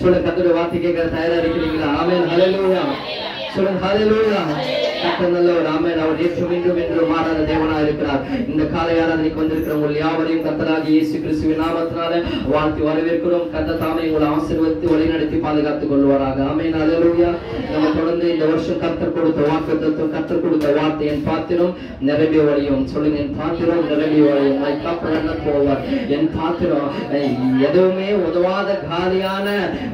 சொல்லுங்க, கர்த்தருடைய வார்த்தை கேட்க தயாரா இருக்கிறீங்களா? ஆமென், ஹல்லேலூயா. சொல்லுங்க, ஹல்லேலூயா. கர்த்தர் நல்லவர். ஆமென். அவர் நேற்று மீண்டும் என்று மாறாத தேவனா இருக்கிறார். இந்த காலை ஆராதனைக்கு வந்திருக்கிற உங்கள் யாவரையும் கர்த்தராகிய இயேசு கிறிஸ்துவின் நாமத்தினால வாழ்த்தி வரவேற்கிறோம். கர்த்தர் தாமே உங்களை ஆசீர்வதித்து வழிநடத்தி பாதுகாத்துக் கொள்வாராக. ஆமென், ஹல்லேலூயா. நம்ம தொடர்ந்து இந்த வருஷம் கர்த்தர் கொடுத்த வாக்குத்தத்தம், கர்த்தர் கொடுத்த வார்த்தை, என் பாத்திரம் நிரம்பி வழியும். சொல்லுங்க, என் பாத்திரம் நிரம்பி வழியும். மை கப் ரன்னeth over. என் பாத்திரம் எதுவுமே உதவாத காலியான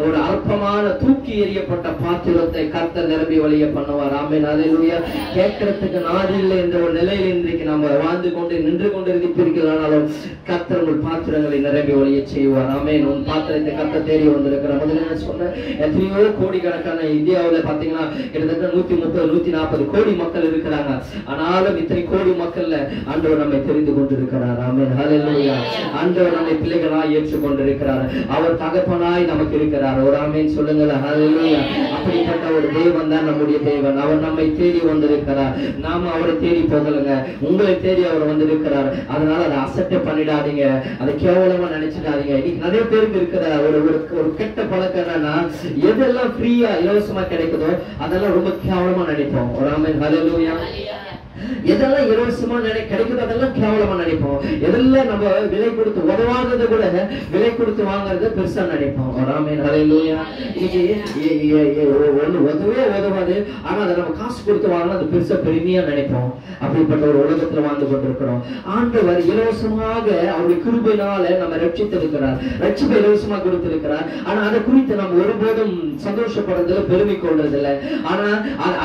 ஒரு அற்பமான தூக்கி எறியப்பட்ட பாத்திரத்தை கர்த்தர் நிரம்பி வழிய பண்ணுவார். ஆமென், ஹல்லேலூயா. கேட்கறதுக்கு நாடு இல்லை என்ற ஒரு நிலையில் இன்றைக்கு நம்ம வாழ்ந்து கொண்டு நின்று கொண்டு இருப்பீர்களானாலும் கர்த்தர் உங்கள் பாத்திரங்களை நிரம்பி ஒழிய செய்வார். ஆமென். உன் பாத்திரத்தை கர்த்தர் தேடி வந்திருக்கிற முதல்ல சொன்ன எத்தனையோ கோடிக்கணக்கான இந்தியாவில் பாத்தீங்கன்னா கிட்டத்தட்ட 130-140 கோடி மக்கள் இருக்கிறாங்க. ஆனாலும் இத்தனை கோடி மக்கள்ல ஆண்டவர் நம்மை தெரிந்து கொண்டிருக்கிறார். ஆமென், ஹல்லேலூயா. ஆண்டவர் நம்மை பிள்ளைகளாய் ஏற்றுக்கொண்டிருக்கிறார். அவர் தகப்பனாய் நமக்கு இருக்கிறார். ஒரு ஆமென் சொல்லுங்கள், ஹல்லேலூயா. அப்படிப்பட்ட ஒரு தேவன் தான் நம்முடைய தேவன். அவர் நம்மை தேடி வந்திருக்கிறார். நாம அவரை தேடி போகலங்க, உங்களை தேடி அவர் வந்திருக்கிறார். அதனால அதை அசட்டை பண்ணிடாதீங்க, அதை கேவலமா நினைச்சிடாதீங்க. இன்னைக்கு நிறைய பேருக்கு இருக்கிற ஒரு கெட்ட பழக்கம் என்னன்னா, எதெல்லாம் ஃப்ரீயா இலவசமா கிடைக்குதோ அதெல்லாம் ரொம்ப கேவலமா நினைப்போம். ஒரு ஆமென், ஹல்லேலூயா. எதெல்லாம் இலவசமா கிடைக்குது அதெல்லாம் கேவலமா நினைப்போம். எதெல்லாம் நம்ம விலை கொடுத்து உதவாததை கூட விலை கொடுத்து வாங்குறத பெருசா நினைப்போம். ஆமென், ஹல்லேலூயா. இன்னைக்கு ஒண்ணு உதவாது, ஆனா அதை நம்ம காசு கொடுத்து வாங்கினா அது பெருசா பெருமையா நினைப்போம். அப்படிப்பட்ட ஒரு உலகத்துல வாழ்ந்து கொண்டிருக்கிறோம். ஆண்டவர் இலவசமாக அவருடைய கிருபையினால நம்ம ரட்சித்திருக்கிறார். ரட்சிப்பை இலவசமாக கொடுத்திருக்கிறார். ஆனா அதை குறித்து நம்ம ஒருபோதும் சந்தோஷப்படுறதுல பெருமை கொள்றதில்லை. ஆனா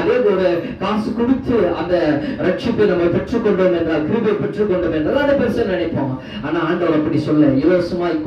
அதே ஒரு காசு கொடுத்து அந்த ரட்சிப்பை நம்ம பெற்றுக்கொண்டோம் என்றால், கிருபை பெற்றுக்கொண்டோம் என்றால் அதை பெருசா நினைப்போம். ஆனா ஆண்டவர் அப்படி சொல்ல, இலவசமாய்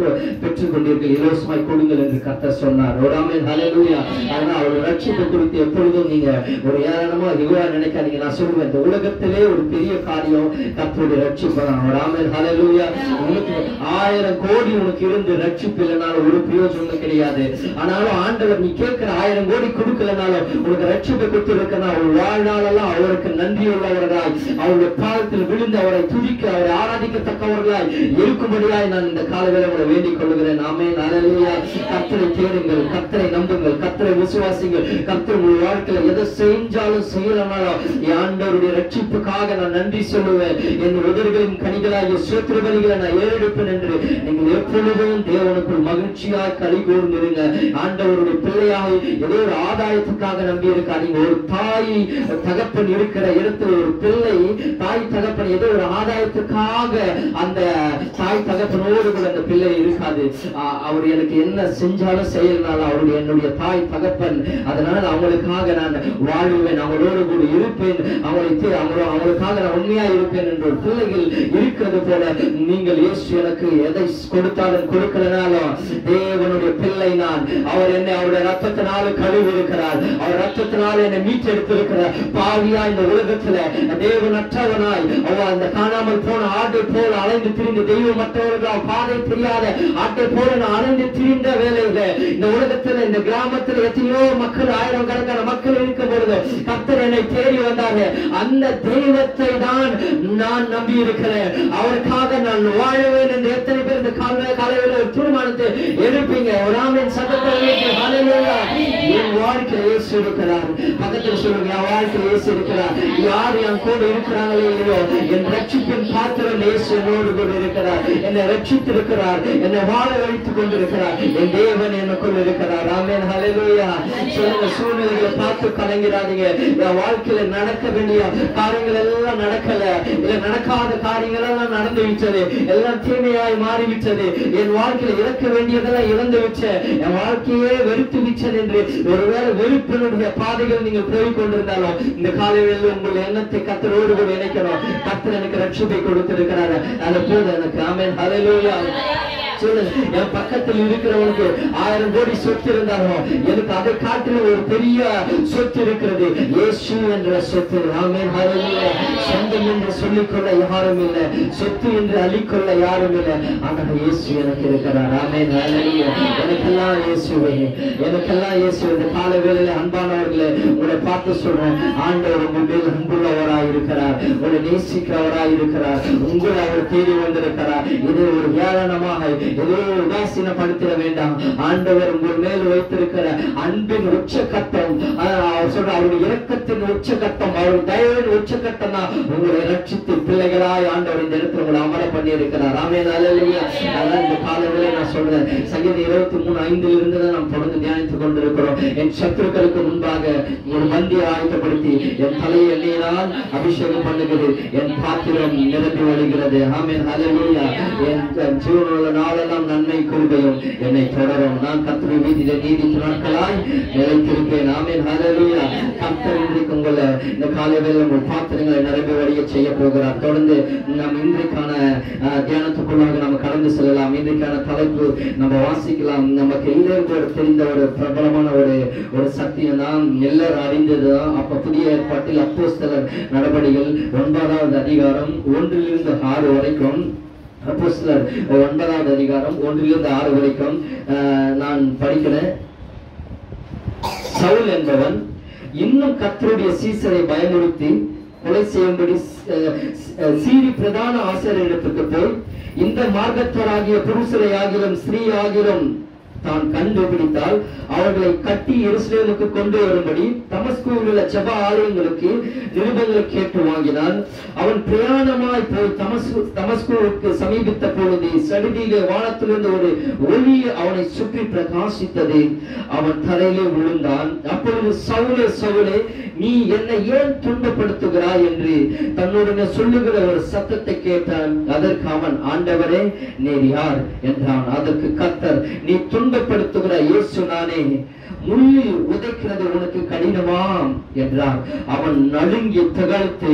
பெற்றுக்கொண்டீர்கள், இலவசமாய் கொடுங்கள் என்று கர்த்தர் சொன்னார். ஒரு ஆமென், ஹல்லேலூயா. ஆனா அவருடைய ரட்சிப்பை குறித்து எப்பொழுதும் நீங்க ஒரு ஏளனமா இதுவா நினைக்காதீங்க. நான் சொல்லுவேன், இந்த உலகத்திலே ஒரு பெரிய காரியம் கர்த்தருடைய ரட்சிப்பு தான். ஒரு ஆமென், ஹல்லேலூயா. உனக்கு 1000 கோடி உனக்கு இருந்து ரட்சிப்பு இல்லைனாலும் ஒரு பிரயோஜனம் கிடையாது. ஆனாலும் ஆண்டவர் நீ கேட்கிற 1000 கோடி கொடுக்கலனாலும் உனக்கு ரட்சிப்பை கொடுத்திருக்கனா ஒரு வாழ்நாளெல்லாம் அவருக்கு நன்றி உள்ளவர்களாய், அவருடைய பாதத்தில் விழுந்து அவரை துதிக்க, அவரை ஆராதிக்கத்தக்கவர்களாய் இருக்கும்படியாய் நான் இந்த காலவேளை உங்களை வேண்டிக் கொள்கிறேன். ஆமென், ஹல்லேலூயா. கர்த்தரை தேடுங்கள், கர்த்தரை நம்புங்கள், கர்த்தரை விசுவாசிங்கள். கர்த்தர் உங்கள் வாழ்க்கையில எதை செஞ்சாலும் செய்யலனாலும் ஆண்டவருடைய ரட்சிப்புக்காக நான் நன்றி சொல்லுவேன். என் உதடுகளின் கனிகளாகிய ஸ்தோத்திர பலிகளை நான் ஏறெடுப்பேன் என்று நீங்கள் எப்பொழுதும் தேவனுக்குள் மகிழ்ச்சியாய் களி கூர்ந்திருங்க. ஆண்டவருடைய பிள்ளையாக ஏதோ ஒரு ஆதாயத்துக்காக நம்பி இருக்காதீங்க. ஒரு தாய் தகப்பன் இருக்கிற இடத்துல ஒரு பிள்ளை தாய் தகப்பன் ஏதோ ஒரு ஆதாயத்துக்காக அந்த தாய் தகப்பனோடு கூட அந்த பிள்ளை இருக்காது. அவர் எனக்கு என்ன செஞ்சாலும் செய்யறதுனால அவருடைய என்னுடைய தாய் தகப்பன், அதனால அவங்களுக்காக நான் வாழ்வேன், அவங்களோடு கூட இருப்பேன், அவங்களுக்காக நான் உண்மையா இருப்பேன் என்ற பிள்ளைகள் இருக்கிறது போல நீங்கள் இயேசு எனக்கு எதை கொடுத்தாலும் கொடுக்கலனாலும் தேவனுடைய பிள்ளை நான். அவர் என்னை அவருடைய ரத்தத்தினால கழுவி இருக்கிறார். அவர் ரத்தத்தினால என்னை மீட்டெடுத்திருக்கிறார். பாவியா இந்த உலகத்துல தேவனற்றவனாய் அவன் அந்த காணாமல் போன ஆட்டை போல அலைந்து திரிந்த தெய்வமற்றவர்கள் பாதை தெரியாத ஆட்டை போல நான் அலைந்து திரிந்த வேலையில இந்த உலகத்துல இந்த கிராமத்துல எத்தனையோ மக்கள், 1000 கணக்கான மக்கள் இருக்கும் பொழுது கர்த்தர் என்னை தேடி வந்தாங்க. அந்த தெய்வத்தை தான் நான் நம்பி இருக்கிறேன். அவருக்காக நான் வாழவேன் என்று எத்தனை பேர் இந்த காலையில ஒரு தீர்மானத்தை எடுப்பீங்க? ஒரு ஆமென் சத்தத்தை ஹல்லேலூயா. என் வாழ்க்கை இயேசு இருக்கிறார். பக்கத்தில் சொல்லுங்க, என் வாழ்க்கை இயேசு இருக்கிறார். யார் என் கூட இருக்கிறாங்களோ இல்லையோ, என் ரட்சிப்பின் பாத்திரம் இயேசு என்னோடு கூட இருக்கிறார். என்னை ரட்சித்திருக்கிறார், என்னை வாழ வைத்துக் கொண்டிருக்கிறார். என் தேவன் எனக்குள் இருக்கிறார். ஆமென், ஹல்லேலூயா. சொல்லுங்க, சூழ்நிலைகளை பார்த்து கலங்கிறாதீங்க. என் வாழ்க்கையில நடக்க வேண்டிய காரியங்கள் எல்லாம் நடக்கல, இல்ல நடக்காத காரியங்கள் எல்லாம் நடந்து விட்டது, எல்லாம் தீமையாய் மாறிவிட்டது, என் வாழ்க்கையில இறக்க வேண்டியதெல்லாம் இறந்து விட்ட, என் வாழ்க்கையே வெறுத்து விட்டது என்று ஒருவேளை வெறுப்பினுடைய பாதைகள் நீங்கள் போய் கொண்டிருந்தாலும் இந்த காலையில் உங்கள் எண்ணத்தை கர்த்தரோடு கூட இணைக்கணும். கர்த்தர் எனக்கு ரட்சிப்பை கொடுத்திருக்கிறார், அது போதும் எனக்கு. ஆமென், ஹல்லேலூயா. என் பக்கத்தில் இருக்கிறவனுக்கு 1000 கோடி சொத்து இருந்தாலும் எனக்கு அதை காட்டிலும் ஒரு பெரிய சொத்து இருக்கிறது, இயேசு என்ற சொத்து. ஆமென், ஹல்லேலூயா. சொந்தம் என்று சொல்லிக்கொள்ள யாரும் இல்லை, சொத்து என்று அள்ளிக்கொள்ள யாரும் இல்லை. ஆனால் இயேசு எனக்கு இருக்கிறார். ஆமென், ஹல்லேலூயா. எனக்கெல்லாம் இயேசுவே, எனக்கெல்லாம் இயேசு. இந்த கால வேளையில அன்பானவர்களே, உங்களை பார்த்து சொல்றேன், ஆண்டவர் உங்கள் மேல் அன்புள்ளவராய் இருக்கிறார், உங்களை நேசிக்கிறவராய் இருக்கிறார், உங்களை அவர் தேடி வந்திருக்கிறார். இது ஒரு ஏளனமாக ஏதோ உதாசீனப்படுத்திட வேண்டாம். ஆண்டவர் உங்கள் மேல் வைத்திருக்கிற அன்பின் உச்சகட்டம், சொல்ற அவருடைய இரக்கத்தின் உச்சகட்டம், அவருடைய தயவின் உச்சகட்டம் தான் உங்களை ரட்சித்து பிள்ளைகளாய் ஆண்டவர் இந்த இடத்துல உங்களை அமர பண்ணி இருக்கிறார். ஆமென், அல்லேலூயா. அதான் இந்த காலையிலே நான் சொல்றேன், சங்கீதம் 23:5 தான் நாம் தொடர்ந்து தியானித்துக் கொண்டிருக்கிறோம். என் சத்துருக்களுக்கு முன்பாக ஒரு மந்தியை ஆயத்தப்படுத்தி என் தலையை எண்ணெயினால் அபிஷேகம் பண்ணுகிறது, என் பாத்திரம் நிரம்பி வழிகிறது. ஆமென், அல்லேலூயா. என் ஜீவனுள்ள நாளெல்லாம் நன்மை கிருபையும் என்னை தொடரும். நான் கர்த்தருடைய வீட்டிலே நீடித்த நாட்களாய் நிலைத்திருப்பேன். ஆமென், அல்லேலூயா. கர்த்தர் இன்றைக்கு உங்களை இந்த காலை வேளையில் உங்கள் பாத்திரங்களை நிரம்பி வழிய செய்ய போகிறார். தொடர்ந்து நாம் இன்றைக்கான தியானத்துக்குள்ளாக நம்ம கடந்து செல்லலாம். இன்றைக்கான தலைப்பு நம்ம வாசிக்கலாம். நமக்கு எல்லாருக்கும் தெரிந்த ஒரு பிரபலமான ஒரு சத்தியம் தான், எல்லாரும் அறிந்ததுதான். அப்ப புதிய ஏற்பாட்டில் அப்போஸ்தலர் நடபடிகள் 9வது அதிகாரம் 1-6 வரைக்கும், அப்போஸ்தலர் 9வது அதிகாரம் 1-6 வரைக்கும் நான் படிக்கிறேன். சவுல் என்பவன் இன்னும் கர்த்தருடைய சீசரை பயமுறுத்தி கொலை செய்யும்படி சீரி பிரதான ஆசாரியரிடத்துக்கு போய், இந்த மார்க்கத்தராகிய புருஷரை ஆகிலும் ஸ்திரீ ஆகிலும் தான் கண்டுபிடித்தால் அவர்களை கட்டி எருசலேமுக்கு கொண்டு வரும்படி தமஸ்குவில் உள்ள ஜெப ஆலயங்களுக்கு நிருபங்களை கேட்டு வாங்கினான். அவன் பிரயாணமாய் போய் தமஸ்குவுக்கு சமீபித்த பொழுது சடிதியிலே வானத்திலிருந்து ஒரு ஒளி அவனை சுற்றி பிரகாசித்தது. அவன் தரையிலே விழுந்தான். அப்பொழுது சவுலே, சவுலே, நீ என்னை ஏன் துன்பப்படுத்துகிறாய் என்று தன்னுடைய சொல்லுகிற ஒரு சத்தத்தை கேட்டான். அதற்கு அவன், ஆண்டவரே, நீர் யார் என்றான். அதற்கு கர்த்தர், நீ துன்பப்படுத்துகிற இயேசு நானே, முள்ளில் உதைக்கிறது உனக்கு கடினமா என்றார். அவன் நடுங்கி திகைத்து,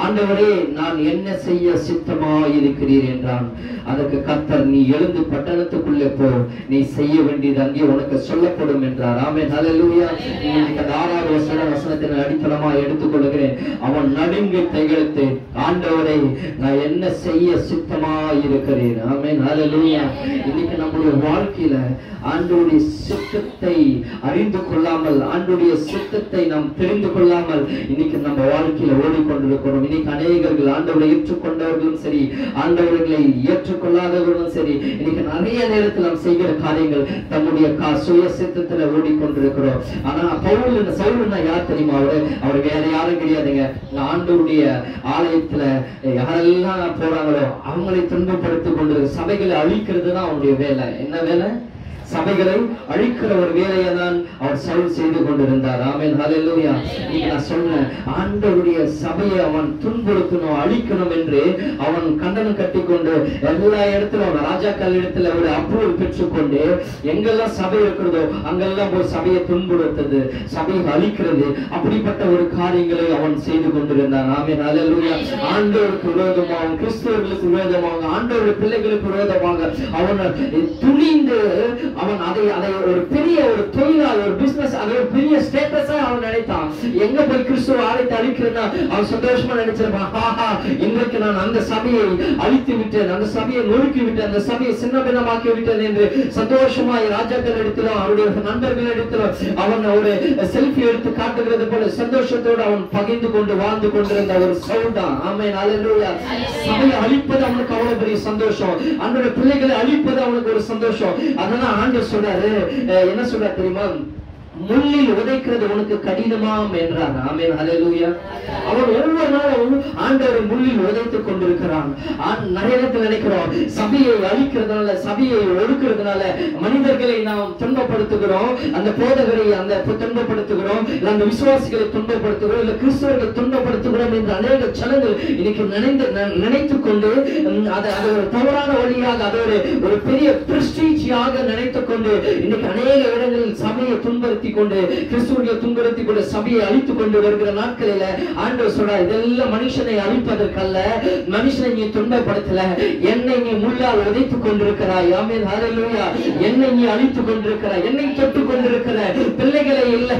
ஆண்டவரே, நான் என்ன செய்ய சித்தமாயிருக்கிறீர் என்றான். அதற்கு கர்த்தர், நீ எழுந்து பட்டணத்துக்குள்ளே போ, நீ செய்ய வேண்டியது அங்கே உனக்கு சொல்லப்படும் என்றார். ஆமென், அல்லேலூயா. இன்னைக்கு அந்த 6வது வசனத்தின் அடித்தளமா எடுத்துக்கொள்கிறேன். அவன் நடுங்கி திகைத்து, ஆண்டவரே, நான் என்ன செய்ய சித்தமாயிருக்கிறேன். ஆமென், அல்லேலூயா. இன்னைக்கு நம்முடைய வாழ்க்கையில ஆண்டவருடைய சித்தத்தை அறிந்து கொள்ளாமல், ஆண்டவருடைய சித்தத்தை நாம் தெரிந்து கொள்ளாமல் இன்னைக்கு நம்ம வாழ்க்கையில ஓடிக்கொண்டிருக்கிறோம். இன்னைக்கு அநேகர்கள் ஆண்டவரை ஏற்றுக்கொண்டவர்களும் சரி, ஆண்டவர்களை ஏற்றுக்கொள்ளாதவர்களும் சரி, இன்னைக்கு நிறைய நேரத்தில் நாம் செய்கிற காரியங்கள் தம்முடைய சுய சித்தத்துல ஓடிக்கொண்டிருக்கிறோம். ஆனா சவுல்னா யார் தெரியுமா? அவர் வேற யாரும் கிடையாதுங்க. ஆண்டவருடைய ஆலயத்துல யாரெல்லாம் போறாங்களோ அவங்களை துன்பப்படுத்திக் கொண்டு சபைகளை அழிக்கிறது தான் அவனுடைய வேலை. என்ன வேலை? சபைகளை அழிக்கிற ஒரு வேலையை தான் அவர் சவுல் செய்து கொண்டிருந்தார். ஆமென், ஹல்லேலூயா. நான் சொன்னேன், ஆண்டவருடைய சபையை அவன் துன்புறுத்தணும், அழிக்கணும் என்று அவன் கண்டனம் கட்டிக்கொண்டு எல்லா இடத்திலும் ராஜாக்கள் இடத்துல ஒரு அப்ரூவல் பெற்றுக்கொண்டு எங்கெல்லாம் சபை இருக்கிறதோ அங்கெல்லாம் போய் சபையை துன்புறுத்தது, சபையை அழிக்கிறது, அப்படிப்பட்ட ஒரு காரியங்களை அவன் செய்து கொண்டிருந்தான். ஆமென், ஹல்லேலூயா. ஆண்டவருக்கு விரோதமாக, கிறிஸ்தவர்களுக்கு விரோதமாக, ஆண்டவருடைய பிள்ளைகளுக்கு விரோதமாக அவன் துணிந்து அவன் அதை ஒரு பெரிய ஒரு தொழிலாளி, ஒரு பிசினஸ், அதை ஒரு பெரிய ஸ்டேட்டஸா அவன் நினைத்தான். எங்க போய் கிறிஸ்துவ ஆலயத்தை அழிக்கிறேன்னா அவன் சந்தோஷமா நினைச்சிருப்பான். ஹாஹா, இன்றைக்கு நான் அந்த சபையை அழித்து விட்டேன், அந்த சபையை நொறுக்கி விட்டேன், அந்த சபையை சின்ன பின்னமாக்கி விட்டேன் என்று சந்தோஷமா ராஜாக்கள் எடுத்திலும் அவருடைய நண்பர்கள் எடுத்திலும் அவன் ஒரு செல்ஃபி எடுத்து காட்டுகிறது போல சந்தோஷத்தோடு அவன் பகிர்ந்து கொண்டு வாழ்ந்து கொண்டிருந்த ஒரு சவுல் தான். ஆமென், அல்லேலூயா. சபையை அழிப்பது அவனுக்கு அவ்வளவு பெரிய சந்தோஷம், அவனுடைய பிள்ளைகளை அழிப்பது அவனுக்கு ஒரு சந்தோஷம். அதனால ஆண்டவர் சொல்றாரு, என்ன சொல்றாரு தெரியுமா? முள்ளில் உதைக்கிறது உனக்கு கடினமாம் என்றார். ஆமென், ஹல்லேலூயா. அவன் ஒவ்வொரு நாளும் ஆண்டவரை முள்ளில் உதைத்துக் கொண்டிருக்கிறான். நிறைய நேரத்தில் நினைக்கிறோம், சபையை அழிக்கிறதுனால, சபையை ஒடுக்கிறதுனால மனிதர்களை நாம் துன்பப்படுத்துகிறோம், அந்த போதகரை அந்த துன்பப்படுத்துகிறோம், அந்த விசுவாசிகளை துன்பப்படுத்துகிறோம், இல்ல கிறிஸ்தவர்களை துன்பப்படுத்துகிறோம் என்று அநேக ஜனங்கள் இன்னைக்கு நினைத்துக் கொண்டு அதை ஒரு தவறான வழியாக, அதை ஒரு பெரிய பிரஸ்டீஜியாக நினைத்துக் கொண்டு இன்னைக்கு அநேக இடங்களில் சபையை துன்படுத்தி கொண்டு, கிறிஸ்துவை துன்படுத்தி கொண்டு சபையை அழித்துக் கொண்டு வருகிற நாட்களில ஆண்டவர் சொல்றார், இதெல்லாம் மனுஷனை அழிப்பதற்கல்ல, மனுஷனை நீ துன்பப்படுத்தல, என்னை நீ முள்ளால் உதைத்துக் கொண்டிருக்கிறாய். ஆமென், ஹல்லேலூயா. என்னை நீ அழித்துக் கொண்டிருக்கிறாய், என்னை தொட்டுக் கொண்டிருக்கிற பிள்ளைகளை இல்ல,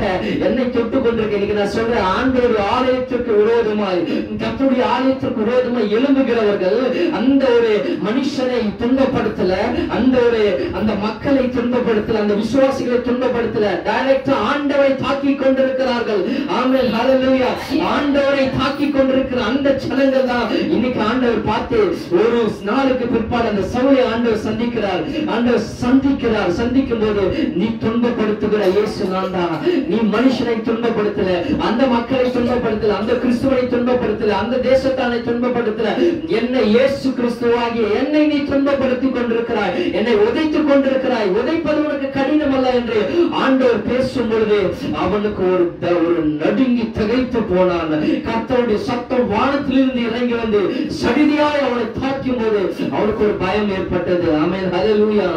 என்னை தொட்டுக் கொண்டிருக்க. இன்னைக்கு நான் சொல்றேன், ஆண்டவர் ஆலயத்திற்கு விரோதமாய், கர்த்தருடைய ஆலயத்திற்கு விரோதமாய் எழும்புகிறவர்கள் அந்த ஒரு மனுஷனை துன்பப்படுத்தல, அந்த மக்களை துன்பப்படுத்தல, அந்த விசுவாசிகளை துன்பப்படுத்தல, டைரக்டா ஆண்டவரை தாக்கி கொண்டிருக்கிறார்கள். ஆமென், ஹல்லேலூயா. ஆண்டவரை தாக்கி கொண்டிருக்கிற அந்த ஜனங்கள் தான் இன்னைக்கு ஆண்டவர் பார்த்து ஒரு நாளுக்கு பிற்பாடு அந்த சவுலை ஆண்டவர் சந்திக்கிறார். ஆண்டவர் சந்திக்கும் போது, நீ துன்பப்படுத்துகிற இயேசு நான் தான். நீ மனுஷனை துன்பப்படுத்தல, அந்த மக்களை துன்பப்படுத்தல, அந்த கிறிஸ்துவை துன்பப்படுத்தல, அந்த தேசத்தானை துன்பப்படுத்தல, என்னை இயேசு கிறிஸ்துவாகிய என்னை நீ துன்பப்படுத்திக் கொண்டிருக்கிறாய், என்னை உதைத்துக் கொண்டிருக்கிறாய், உதைப்பது உனக்கு கடினம் அல்ல என்று ஆண்டவர் பேசும் பொழுது அவனுக்கு ஒரு நடுங்கி திகைத்து போனான். கர்த்தருடைய சத்தம் வானத்திலிருந்து இறங்கி வந்து சடிதியாய் அவனை தாக்கும் போது அவனுக்கு ஒரு பயம் ஏற்பட்டது. ஆமென், ஹல்லேலூயா.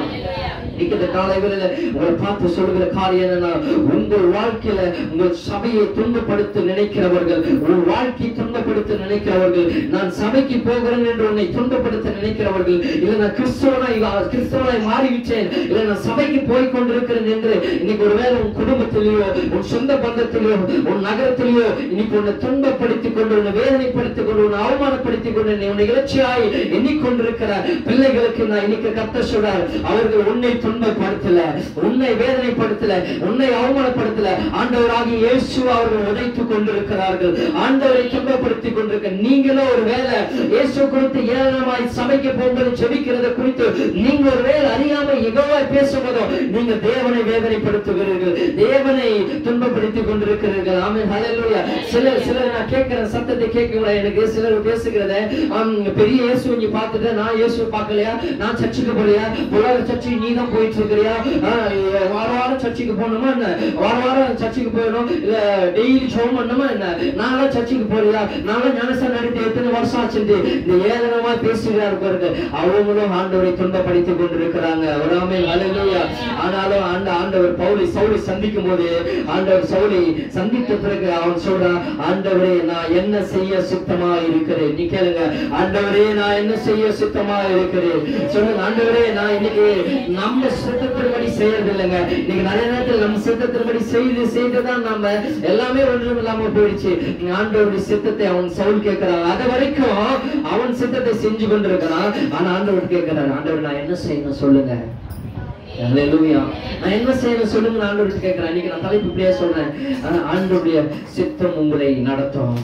இந்த காலையில உங்களை பார்த்து சொல்லுகிற காரியம் என்னன்னா, உங்கள் வாழ்க்கையில உங்கள் சபையை துன்பப்படுத்த நினைக்கிறவர்கள், உங்கள் வாழ்க்கையை துன்பப்படுத்த நினைக்கிறவர்கள், நான் சபைக்கு போகிறேன் என்று உன்னை துன்பப்படுத்த நினைக்கிறவர்கள், இல்ல நான் கிறிஸ்தவனாய் மாறிவிட்டேன், இல்ல நான் சபைக்கு போய் கொண்டிருக்கிறேன் என்று இன்னைக்கு ஒருவேளை உன் குடும்பத்திலேயோ உன் சொந்த பந்தத்திலேயோ உன் நகரத்திலேயோ இன்னைக்கு உன்னை துன்பப்படுத்திக் கொண்டு, உன்னை வேதனைப்படுத்திக் கொண்டு, உன்னை அவமானப்படுத்திக் கொண்டு, உன்னை இலட்சியாய் எண்ணிக்கொண்டிருக்கிற பிள்ளைகளுக்கு நான் இன்னைக்கு கர்த்தர் சொல்றார், அவர்கள் உன்னை துன்பப்படுத்தல, உன்னை வேதனைப்படுத்தல, உன்னை அவமானப்படுத்தல, ஆண்டவராகிய இயேசு அவர்கள் உதைத்துக் கொண்டிருக்கிறார்கள், ஆண்டவரை துன்பப்படுத்திக் கொண்டிருக்க. நீங்களும் ஒரு வேளை இயேசு குறித்து ஏளனமாய் சபைக்கு போகும்போது ஜெபிக்கிறத குறித்து நீங்க ஒரு வேளை அறியாம யெகோவாய் பேசும்போதோ நீங்க தேவனை வேதனைப்படுத்துகிறீர்கள், தேவனை துன்பப்படுத்திக் கொண்டிருக்கிறீர்கள். ஆமென், ஹல்லேலூயா. சிலர் நான் கேட்கிற சத்தத்தை கேட்கல, எனக்கு சிலர் பேசுகிறத பெரிய இயேசு நீ பார்த்துட்ட, நான் இயேசு பார்க்கலையா, நான் சர்ச்சுக்கு போலையா, உலக சர்ச்சை நீ தான் போயிட்டு இருக்கிறியா, வாரம் சர்ச்சுக்கு போகணுமா என்ன, வாரம் சர்ச்சுக்கு போயணும், இல்ல டெய்லி ஜெபம் பண்ணணுமா என்ன, நானும் சர்ச்சுக்கு போறியா, நானும் ஞானஸ்நானம் எடுத்து எத்தனை வருஷம் ஆச்சு, இந்த ஏளனமா பேசுகிறார் பாருங்க. அவங்களும் ஆண்டவரை துன்பப்படுத்திக் கொண்டிருக்கிறாங்க. ஆமென், ஹல்லேலூயா. ஆனாலும் ஆண்டவர் சவுலை சந்திக்கும் போது, ஆண்டவர் சவுலை சந்தித்த பிறகு அவன் சொல்றான், ஆண்டவரே நான் என்ன செய்ய சுத்தமா இருக்கிறேன். நீ கேளுங்க, ஆண்டவரே நான் என்ன செய்ய சுத்தமா இருக்கிறேன் சொல்லுங்க. ஆண்டவரே நான் இன்னைக்கு நம்ம சித்தத்தின்படி செய்யறது இல்லைங்க. இன்னைக்கு நிறைய நேரத்தில் நம்ம சித்தத்தின்படி செய்துதான் நம்ம எல்லாமே ஒன்றும் இல்லாம போயிடுச்சு. ஆண்டவருடைய சித்தத்தை அவன் சவுல் கேட்கிறான். அது வரைக்கும் அவன் சித்தத்தை செஞ்சு கொண்டிருக்கிறான். ஆனா ஆண்டவர் கேட்கிறார், ஆண்டவர் நான் என்ன செய்யணும் சொல்லுங்க. ஹல்லேலூயா. நான் என்ன செய்யணும் சொல்லுங்க ஆண்டவர் கேட்கிறேன். இன்னைக்கு நான் தலைப்பு இப்படியே சொல்றேன், ஆண்டவருடைய சித்தம் உங்களை நடத்தும்.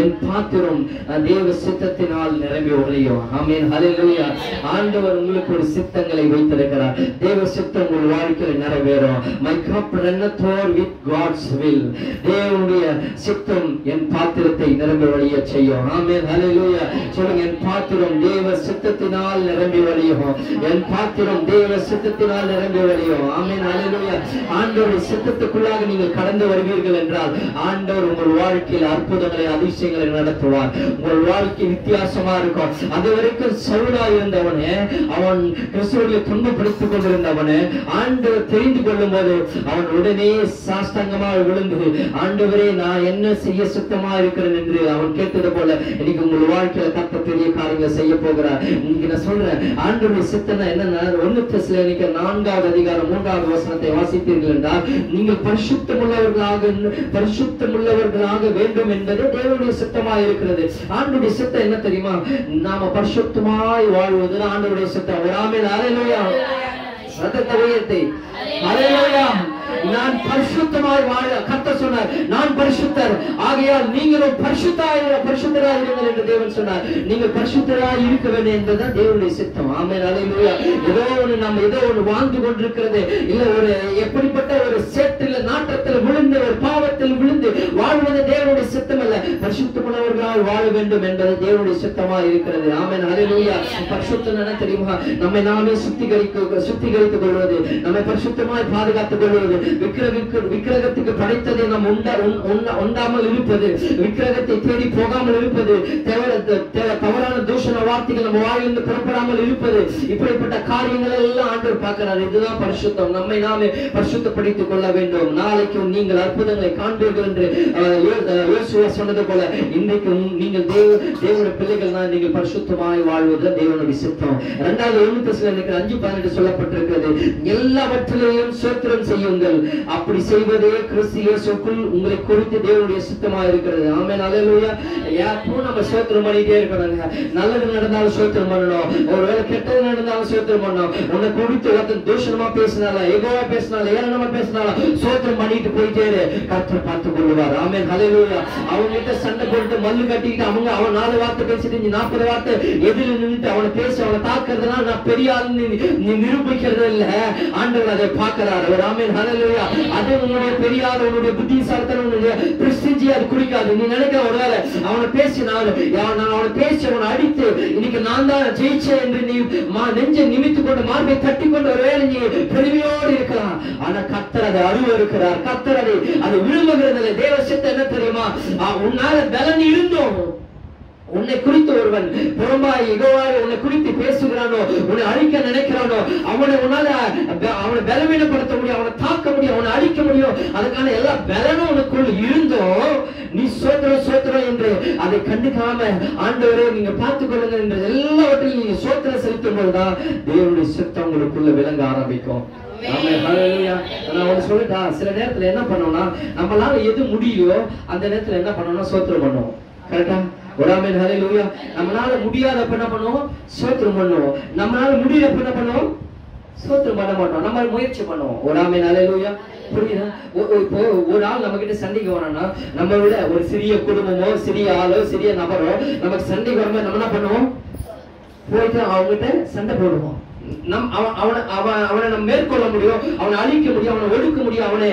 என் பாத்திரம் தேவ சித்தத்தினால் நிரம்பி ஒழியும். ஆமென், ஹல்லேலூயா. ஆண்டவர் உங்களுக்கு ஒரு சித்தங்களை வைத்திருக்கிறார். தேவ சித்தம் உங்கள் வாழ்க்கையில் நிறைவேறும். My cup runneth over with God's will. தேவனுடைய சித்தம் என் பாத்திரத்தை நிரம்பி வழிய செய்யும். ஆமென், ஹல்லேலூயா. சொல்லுங்க, என் பாத்திரம் தேவ சித்தத்தினால் நிரம்பி வழியும். என் பாத்திரம் தேவ சித்தத்தினால் நிரம்பி வழியும். ஆமென், ஹல்லேலூயா. ஆண்டவருடைய சித்தத்துக்குள்ளாக நீங்கள் கடந்து வருவீர்கள் என்றால் ஆண்டவர் உங்கள் வாழ்க்கையில் அற்புதங்களை அதிசயங்களை நடத்துவார். உங்கள் வாழ்க்கை வித்தியாசமா இருக்கும். அது வரைக்கும் சவுலா இருந்தவனே, அவன் கிறிஸ்துவை துன்பப்படுத்திக் கொண்டிருந்தவனே, ஆண்டவர் தெரிந்து கொள்ளும் போது அவன் உடனே சாஷ்டாங்கமாக விழுந்து, ஆண்டவரே நான் என்ன செய்ய சுத்தமா இருக்கிறேன் என்று அவன் கேட்டது போல இன்னைக்கு உங்கள் வாழ்க்கையில கர்த்தர் பெரிய காரியங்களை செய்ய போகிறார். இன்னைக்கு நான் சொல்றேன், ஆண்டவருடைய சித்தம் என்னன்னா, 1 தெசலோனிக்கர் 4வது அதிகாரம் 3வது வசனத்தை வாசித்தீர்கள் என்றால், நீங்கள் பரிசுத்தமுள்ளவர்களாக வேண்டும் என்பது தேவனுடைய சித்தமாய் இருக்கிறது. ஆண்டவருடைய சித்தம் என்ன தெரியுமா? நாம பரிசுத்தமாய் வாழ்வது ஆண்டவருடைய சித்தம். ஆமென், ஹல்லேலூயா. சத்தத்தை உயர்த்தி ஹல்லேலூயா. நான் பரிசுத்தமாய் வாழ கர்த்தர் சொன்னார், நான் பரிசுத்தர், ஆகையால் நீங்களும் பரிசுத்தராய் இருங்கள் என்று தேவன் சொன்னார். நீங்கள் பரிசுத்தராய் இருக்க வேண்டும் என்பதுதான் தேவனுடைய சித்தம். ஆமென், ஹல்லேலூயா. ஏதோ ஒன்று வாழ்ந்து கொண்டிருக்கிறது இல்ல, ஒரு எப்படிப்பட்ட ஒரு சேற்றில் நாட்டத்தில் விழுந்து ஒரு பாவத்தில் விழுந்து வாழ்வது தேவனுடைய சித்தம் அல்ல. பரிசுத்தமுள்ளவர்களால் வாழ வேண்டும் என்பது தேவனுடைய சித்தமாய் இருக்கிறது. ஆமென், ஹல்லேலூயா. பரிசுத்தம் என்ன தெரியுமா? நம்மை நாமே சுத்திகரித்துக் கொள்வது, நம்மை பரிசுத்தமாய் பாதுகாத்துக் கொள்வது, விக்கிரகத்துக்கு படைத்ததை நாம் உண்டாமல் இருப்பது, விக்கிரகத்தை தேடி போகாமல் இருப்பது, தவறான தூஷண வார்த்தைகள் நம்ம வாயிலிருந்து புறப்படாமல் இருப்பது, இப்படிப்பட்ட காரியங்கள் எல்லாம் ஆண்டவர் பார்க்கிறார். இதுதான் பரிசுத்தம். நம்மை நாமே பரிசுத்தப்படுத்திக் கொள்ள வேண்டும். நாளைக்கு நீங்கள் அற்புதங்களை காண்பீர்கள் என்று யோசுவா சொன்னது போல போல இன்றைக்கு நீங்கள் தேவனுடைய பிள்ளைகள் தான், நீங்கள் பரிசுத்தமாய் வாழ்வது தேவனுடைய சித்தம். 2 தெசலோனிக்கர் 5:18 சொல்லப்பட்டிருக்கிறது, எல்லாவற்றிலேயும் ஸ்தோத்திரம் செய்யுங்கள், அப்படி செய்வதே கிறிஸ்து இயேசுக்குள் உங்களை குறித்து தேவனுடைய சித்தமா இருக்கிறது. ஆமென், அல்லேலூயா. எப்பவும் நம்ம ஸ்தோத்திரம் பண்ணிட்டே இருக்கணுங்க. நல்லது நடந்தாலும் ஸ்தோத்திரம் பண்ணணும், ஒருவேளை கெட்டது நடந்தாலும் ஸ்தோத்திரம் பண்ணணும். உன்னை குறித்து ஒருத்தன் தூஷணமா பேசினாலும், எகோவா பேசினாலும், ஏளனமா பேசினாலும் ஸ்தோத்திரம் பண்ணிட்டு போயிட்டே கர்த்தர் பார்த்துக் கொள்வார். ஆமென், அல்லேலூயா. அவங்க கிட்ட சண்டை போட்டு மல்லு கட்டிக்கிட்டு அவன் 4 வார்த்தை பேசிட்டு 40 வார்த்தை எதிரில் நின்றுட்டு அவனை பேசி அவனை தாக்குறதுனா நான் பெரிய ஆளுன்னு நீ நிரூபிக்கிறது இல்ல. ஆண்டவர் அதை பார்க்கிறார். ஆமென், அல்லேலூயா. அது உன்னுடைய பெரிய ஆள், உன்னுடைய புத்திசாலித்தனம், உன்னுடைய பிரஸ்டீஜ் அது குறிக்காது. நீ நினைக்கிற ஒருவேளை அவனை பேசி நான் அவனை பேசி அவனை அடித்து இன்னைக்கு நான் தான் ஜெயிச்சேன் என்று நீ நெஞ்சை நிமித்து கொண்டு மார்பை தட்டி கொண்டு ஒருவேளை நீ பெருமையோடு இருக்கலாம். ஆனா கர்த்தர் அதை அருவருக்கிறார். கர்த்தர் அதை விரும்புகிறது. தேவ சித்தம் என்ன தெரியுமா? உன்னால பலன் இருந்தோம் உன்னை குறித்து ஒருவன் புறம்பாய் இகவாய் உன்னை குறித்து பேசுகிறானோ, உன்னை அழிக்க நினைக்கிறானோ, அவனை பலவீனப்படுத்த முடியும், அவனை தாக்க முடியும், அவனை அழிக்க முடியும். அதுக்கான எல்லா பலனும் உனக்குள்ள இருந்தோ நீ சோத்திரம் என்று அதை கண்டுக்காம ஆண்டவரே நீங்க பார்த்துக் கொள்ளுங்க என்ற எல்லாவற்றையும் நீங்க சோத்திரம் செலுத்தும் போதுதான் தேவனுடைய சித்தம் உங்களுக்குள்ள விளங்க ஆரம்பிக்கும். சில நேரத்துல என்ன பண்ணோம்னா, நம்மளால எது முடியலையோ அந்த நேரத்துல என்ன பண்ணணும்? சோத்திரம் பண்ணுவோம். கரெக்டா? ஆமென், ஹல்லேலூயா. நம்மளால முடியாதப்ப என்ன பண்ணுவோம்? சோத்திரம் பண்ணுவோம். நம்மளால முடியறப்ப என்ன பண்ணுவோம்? சோத்திரம் பண்ண மாட்டோம். நம்ம முயற்சி பண்ணுவோம். ஆமென், ஹல்லேலூயா. புரியுதா? இப்போ ஒரு ஆள் நம்ம கிட்ட சண்டைக்கு வரணும்னா, நம்ம விட ஒரு சிறிய குடும்பமோ சிறிய ஆளோ சிறிய நபரோ நமக்கு சண்டைக்கு வரும்போது நம்ம என்ன பண்ணுவோம்? போயிட்டு அவங்ககிட்ட சண்டை போடுவோம். அவனை நம்ம மேற்கொள்ள முடியும், அவனை அழிக்க முடியும், அவனை ஒடுக்க முடியும், அவனை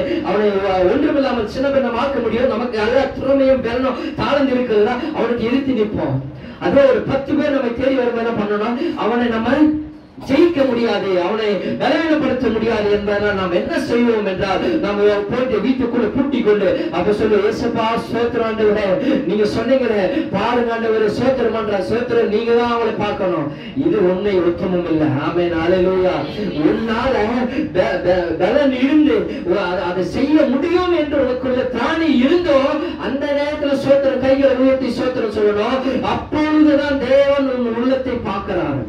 ஒன்றுமில்லாமல் சின்ன பின்னம் ஆக்க முடியும். நமக்கு எல்லா திறமையும் பெறணும் தாளந்து இருக்கிறதா அவனுக்கு எதிர்த்து நிற்போம். அதே ஒரு 10 பேர் நம்ம தேடி வரும்போது என்ன பண்ணணும்? அவனை நம்ம ஜெயிக்க முடியாது, அவனை பலவீனப்படுத்த முடியாது என்பதனால் நாம் என்ன செய்வோம் என்றால், நாம் போயிட்டு வீட்டுக்குள்ள பூட்டி கொண்டு அப்ப சொல்லுவோம், ஏசப்பா ஸ்தோத்திரம் ஆண்டவரே, நீங்க சொன்னீங்களே பாருங்க ஆண்டவரே, ஸ்தோத்திரம் பண்ற ஸ்தோத்திரம், நீங்க தான் அவளை பார்க்கணும். இது உண்மை உத்தமம் இல்லை. ஆமென், அல்லேலூயா. உன்னால பலன் இருந்து அதை செய்ய முடியும் என்று உனக்குள்ள திராணி இருந்தோ அந்த நேரத்தில் ஸ்தோத்திரம் கைகளை உயர்த்தி ஸ்தோத்திரம் சொல்லணும். அப்பொழுதுதான் தேவன் உன் உள்ளத்தை பார்க்கிறார்.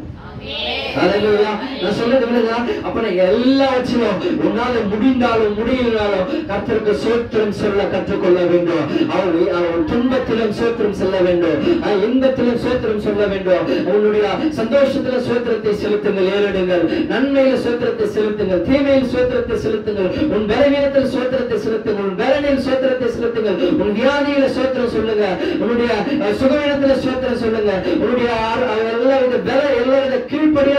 அல்லேலூயா. நான் சொல்றது விளங்குதா? அப்ப எல்லாவற்றிலும் உன்னால முடிந்தாலும் முடியலனாலும் கர்த்தருக்கு ஸ்தோத்திரம் சொல்ல கற்றுக்கொள்ள வேண்டும். அவர் துன்பத்திலும் ஸ்தோத்திரம் சொல்ல வேண்டும், இன்பத்திலும் ஸ்தோத்திரம் சொல்ல வேண்டும். உன்னுடைய சந்தோஷத்துல ஸ்தோத்திரத்தை செலுத்துங்கள், ஏறிடுங்கள். நன்மையில ஸ்தோத்திரத்தை செலுத்துங்கள், தீமையில் ஸ்தோத்திரத்தை செலுத்துங்கள். உன் பலவீனத்தில் ஸ்தோத்திரத்தை செலுத்துங்கள், உன் பலனில் ஸ்தோத்திரத்தை செலுத்துங்கள். உன் வியாதியில ஸ்தோத்திரம் சொல்லுங்க, உன்னுடைய சுகவீனத்துல ஸ்தோத்திரம் சொல்லுங்க. உன்னுடைய எல்லாவித கீழ்ப்படியாம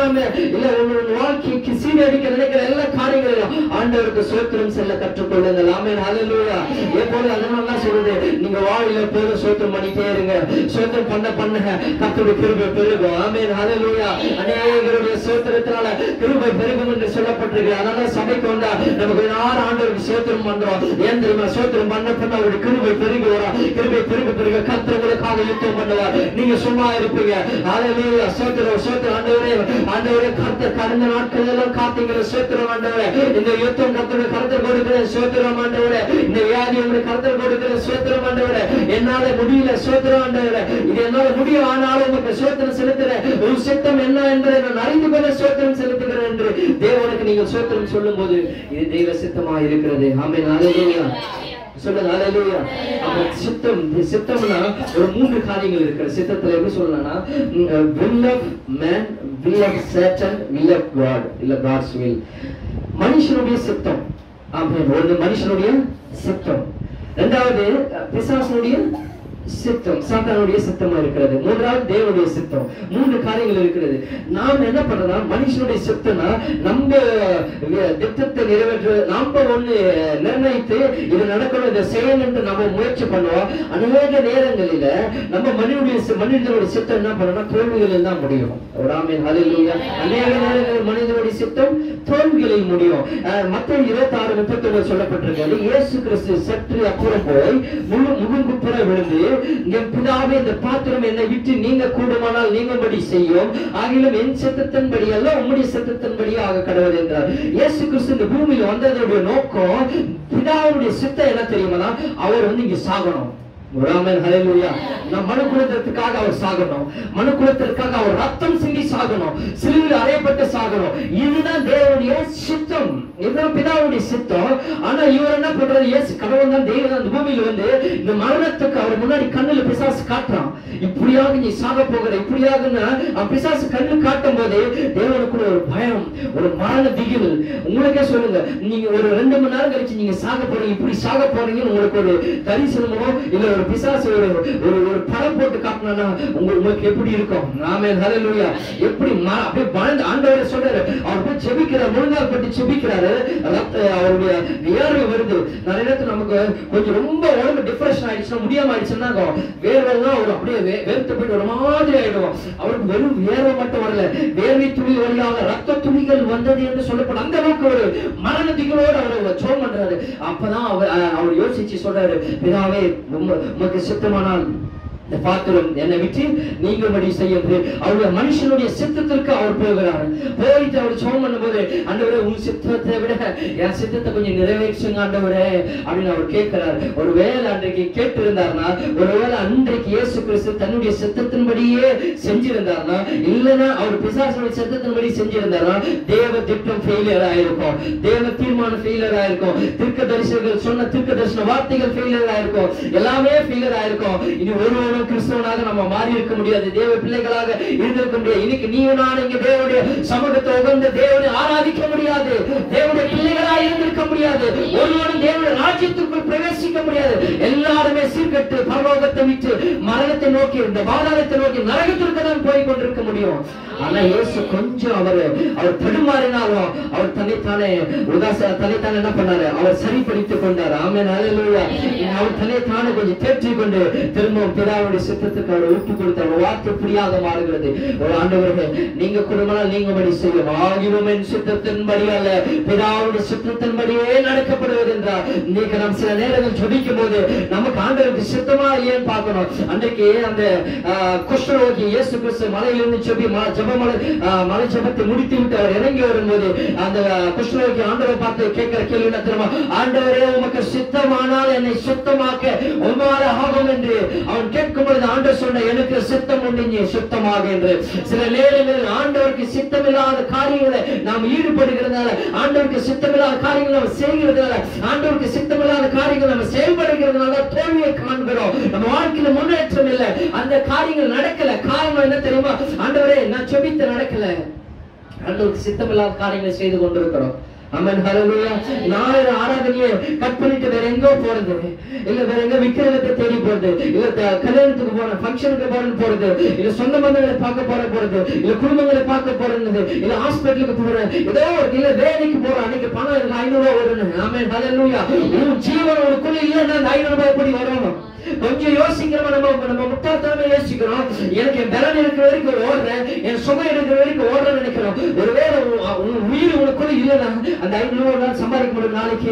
இல்ல உன் வாழ்க்கைக்கு சீரடிக்க நினைக்கிற எல்லா காரியங்களிலும் ஆண்டவருக்கு ஸ்தோத்திரம் செல்ல கற்றுக்கொள்ளுங்கள். ஆமென், ஹல்லேலூயா. எப்போது அதனால சொல்றது, நீங்க வாயில போல ஸ்தோத்திரம் பண்ணிட்டே இருங்க. ஸ்தோத்திரம் பண்ண கர்த்தருடைய கிருபை பெருகும். ஆமென், ஹல்லேலூயா. அநேகருடைய ஸ்தோத்திரத்தினால கிருபை பெருகும் என்று சொல்லப்பட்டிருக்கு. அதனால சபைக்கு வந்தா நமக்கு யார் ஆண்டவருக்கு ஸ்தோத்திரம் பண்றோம்? ஏன் தெரியுமா? ஸ்தோத்திரம் பண்ண அவருடைய கிருபை பெருகி வரும். கிருபை பெருக கர்த்தர் உங்களுக்காக யுத்தம் பண்ணுவார். நீங்க சும்மா இருப்பீங்க. ஹல்லேலூயா. ஸ்தோத்திரம் ஆண்டவரே கர்த்தர் கடந்த நாட்கள் எல்லாம் காத்தீங்க. ஸ்தோத்திரம் ஆண்டவரே. இந்த யுத்தம் கர்த்தருடைய கர்த்தர் கொடுக்கிற ஸ்தோத்திரம் ஆண்டவரே. இந்த வியாதி உங்களுக்கு கர்த்தர் கொடுக்கிற ஸ்தோத்திரம் ஆண்டவரே. என்னால முடியல ஸ்தோத்திரம் ஆண்டவரே. இது என்னால முடியும், ஆனாலும் உங்களுக்கு ஸ்தோத்திரம் செலுத்துறேன். ஒரு சித்தம் என்ன என்பதை நான் அறிந்து கொள்ள ஸ்தோத்திரம் செலுத்துகிறேன் என்று தேவனுக்கு நீங்கள் ஸ்தோத்திரம் சொல்லும் போது இது தெய்வ சித்தமா இருக்கிறது. ஆமென், அல்லேலூயா. சொல்லுங்க, அல்லேலூயா. அப்ப சித்தம்னா ஒரு 3 காரியங்கள் இருக்கிற சித்தத்துல எப்படி சொல்லலாம்னா, will of man, will of Satan, will of God, இல்ல God's will. மனுஷனுடைய சித்தம். ஆமென். ஒன்று மனுஷனுடைய சித்தம், இரண்டாவது பிசாசனுடைய சித்தம், சாத்தானுடைய சித்தமா இருக்கிறது, மூன்றாவது தேவனுடைய சித்தம். 3 காரியங்கள் இருக்கிறது. நாம் என்ன பண்றோம்னா, மனுஷனுடைய சித்தம்னா நம்ம திட்டத்தை நிறைவேற்ற நாம ஒண்ணு நிர்ணயித்து இது நடக்கணும், இதை செய்யணும் என்று நம்ம முயற்சி பண்ணுவோம். அநேக நேரங்களில நம்ம மனிதனுடைய சித்தம் என்ன பண்ணணும்னா தோல்விகளில் தான் முடியும். ஆமென், ஹல்லேலூயா. அநேக நேரங்களில் மனிதனுடைய சித்தம் தோல்விகளில் முடியும். மத்தேயு 26:39 சொல்லப்பட்டிருக்கிறது, இயேசு கிறிஸ்து சற்று அப்புறம் போய் முகங்குப்புற விழுந்து, என் பிதாவே இந்த பாத்திரம் என்னை விட்டு நீங்க கூடுமானால் நீங்கும்படி செய்யும், ஆகிலும் என் சித்தத்தின்படி அல்ல உம்முடைய சித்தத்தின்படி ஆக கடவுள் என்றார். இயேசு கிறிஸ்து இந்த பூமியில் வந்ததோடைய நோக்கம், பிதாவுடைய சித்தம் என்ன தெரியுமா? அவர் இங்க சாகணும். மனுக்குலத்திற்காக அவர் சாகணும், மனுக்குலத்திற்காக அவர் ரத்தம் சிந்தி சாகணும், சிலுவையில் அறையப்பட்டு சாகணும். இதுதான் தேவனுடைய சித்தம், இதுதான் பிதாவுடைய சித்தம். ஆனா இவர் என்ன பண்றாரு? இயேசு கடவுள் தான், தெய்வம் அந்த பூமியில வந்து இந்த மரணத்துக்கு அவர் முன்னாடி கண்ணுல பிசாசு காட்டுறான். இப்படியாக நீ சாக போகிற, இப்படியாக பிசாசு கண்ணு காட்டும் போது தேவனுக்குள்ள ஒரு பயம், ஒரு மரண திகில். உங்களுக்கே சொல்லுங்க, நீங்க ஒரு 2 மணி நேரம் கழிச்சு நீங்க சாக போறீங்க, இப்படி சாக போறீங்கன்னு உங்களுக்கு ஒரு தரிசனமோ இல்ல ஒரு பிசாசு ஒரு படம் போட்டு காட்டினா உங்களுக்கு எப்படி இருக்கும்? ஆமென், ஹல்லேலூயா. எப்படி அப்படியே பயந்து ஆண்டவரே சொல்றாரு, அவர் போய் செபிக்கிறார், முழங்கால் பட்டு செபிக்கிறாரு, அவருடைய வியர்வை வருது. நிறைய நேரத்துல நமக்கு கொஞ்சம் ரொம்ப உடம்பு டிப்ரெஷன் ஆயிடுச்சுன்னா, முடியாம ஆயிடுச்சுன்னா வேர்வெல்லாம் அவர் அப்படியே வெறுத்து போயிட்டு ஒரு மாதிரி ஆயிடும். அவருக்கு வெறும் வேர்வை மட்டும் வரல, வேர்வை துளி வழியாக ரத்த துளிகள் வந்தது என்று சொல்லப்படும். அந்த அளவுக்கு ஒரு மரணத்திகளோடு அவர் ஜெபம் பண்றாரு. அப்பதான் அவர் யோசிச்சு சொல்றாரு, பிதாவே உமக்கு சித்தமானால் இந்த பாத்திரம் என்னை விட்டு நீங்கும்படி செய்யுது. அவருடைய மனுஷனுடைய சித்தத்திற்கு அவர் போகிறார். போயிட்டு அவர் ஜெபம் பண்ணும்போது, ஆண்டவரே உன் சித்தத்தை விட என் சித்தத்தை கொஞ்சம் நிறைவேற்றுங்க ஆண்டவரே அப்படின்னு அவர் கேட்கிறார். ஒருவேளை அன்றைக்கு கேட்டு இருந்தார்னா, ஒருவேளை அன்றைக்கு இயேசு கிறிஸ்து தன்னுடைய சித்தத்தின்படியே செஞ்சிருந்தார்னா, இல்லைன்னா அவர் பிசாசுடைய சித்தத்தின்படி செஞ்சிருந்தாரா, தேவ திட்டம் ஃபெயிலியர் ஆயிருக்கும், தேவ தீர்மானம் ஃபெயிலியர் ஆயிருக்கும், தீர்க்க தரிசனங்கள் சொன்ன தீர்க்க தரிசன வார்த்தைகள் ஃபெயிலியர் ஆயிருக்கும், எல்லாமே ஃபெயிலியர் ஆயிருக்கும். இனி ஒருவரும் கிறிஸ்தவனாக நம்ம மாறி இருக்க முடியாது, தேவ பிள்ளைகளாக இருந்திருக்க முடியாது. இன்னைக்கு நீங்க நான் இங்க தேவனுடைய சமூகத்தை உகந்த தேவனை ஆராதிக்க முடியாது, தேவனுடைய பிள்ளைகளாக இருந்திருக்க முடியாது, ஒருவரும் தேவனுடைய ராஜ்யத்திற்குள் பிரவேசிக்க முடியாது. எல்லாருமே சீர்கட்டு பரலோகத்தை விட்டு மரணத்தை நோக்கி, இந்த பாதாளத்தை நோக்கி, நரகத்திற்கு தான் போய் கொண்டிருக்க முடியும். ஆனா இயேசு கொஞ்சம் அவர் தடுமாறினாலும் அவர் தன்னைத்தானே தன்னைத்தானே என்ன பண்ணாரு? அவர் சரிப்படுத்திக் கொண்டார். ஆமென், ஹல்லேலூயா. அவர் தன்னைத்தானே கொஞ்சம் தேற்றிக் கொண்டு திரும்பவும் பிதாவுடைய சித்தத்துக்கு அவர் ஒப்பு கொடுத்தார். வார்த்தை புரியாத மாறுகிறது. ஒரு ஆண்டவரே, நீங்க குடும்பம் நீங்கபடி செய்யும், ஆகிலும் என் சித்தத்தின்படி அல்ல பிதாவுடைய சித்தத்தின்படியே நடக்கப்படுவது என்றார். இன்னைக்கு நாம் சில நேரங்கள் ஜெபிக்கும் போது நமக்கு ஆண்டவருக்கு சித்தமா இல்லைன்னு பார்க்கணும். அன்றைக்கு அந்த குஷ்டரோகி இயேசு கிறிஸ்து மலையிலிருந்து மலை ஜெபத்தை முடித்து விட்டு அவர் இறங்கி வரும்போது அந்த குஷ்டரோகி ஆண்டவரை பார்த்து கேட்கிற கேள்வி என்ன தெரியுமா? ஆண்டவரே உமக்கு சித்தமானால் என்னை சுத்தமாக்க உம்மால ஆகும் என்று அவன் கேட்கும் பொழுது ஆண்டவர் சொன்ன, எனக்கு சித்தம் உண்டு, நீ சுத்தமாக என்று. சில நேரங்களில் ஆண்டவருக்கு சித்தமில்லாத காரியங்களை நாம் ஈடுபடுகிறதுனால, ஆண்டவருக்கு சித்தமில்லாத காரியங்களை நாம் செய்கிறதுனால, ஆண்டவருக்கு சித்தமில்லாத காரியங்கள் நம்ம செயல்படுகிறதுனால தோல்வியை காண்கிறோம். நம்ம வாழ்க்கையில முன்னேற்றம் இல்லை, அந்த காரியங்கள் நடக்கல. காரணம் என்ன தெரியுமா? ஆண்டவரே நான் செபித்து நடக்கல, ஆண்டவருக்கு சித்தமில்லாத காரியங்களை செய்து கொண்டிருக்கிறோம். ஆமென், ஹல்லேலூயா. நான் ஆராதனையை கட் பண்ணிட்டு வேற எங்கோ போறது, இல்ல வேற எங்க விக்கிரகத்தை தேடி போறது, இல்ல கல்யாணத்துக்கு போறேன், ஃபங்க்ஷனுக்கு போறது, இல்ல சொந்த பந்தங்களை பார்க்க போறது, இல்ல குடும்பங்களை பார்க்க போறது, இல்ல ஹாஸ்பிட்டலுக்கு போறேன், ஏதோ இல்ல வேலைக்கு போறேன். அன்னைக்கு பணம் எனக்கு 500 ரூபாய் வரும்னு. ஆமென், ஹல்லேலூயா. உன் ஜீவன் உனக்குள்ள இல்லைன்னா அந்த 500 ரூபாய் எப்படி வரணும்? கொஞ்சம் யோசிக்கிறோம். நம்ம முட்டாள்தனமா யோசிக்கிறோம். எனக்கு என் பலன் இருக்கிற வரைக்கும் ஓடுறேன், என் சுகம் இருக்கிற வரைக்கும் ஓடுறேன்னு நினைக்கிறோம். ஒருவேளை உயிர் உனக்குள்ள இல்லைன்னா அந்த 500 ரூபாய் சம்பாதிக்க முடியும். நாளைக்கு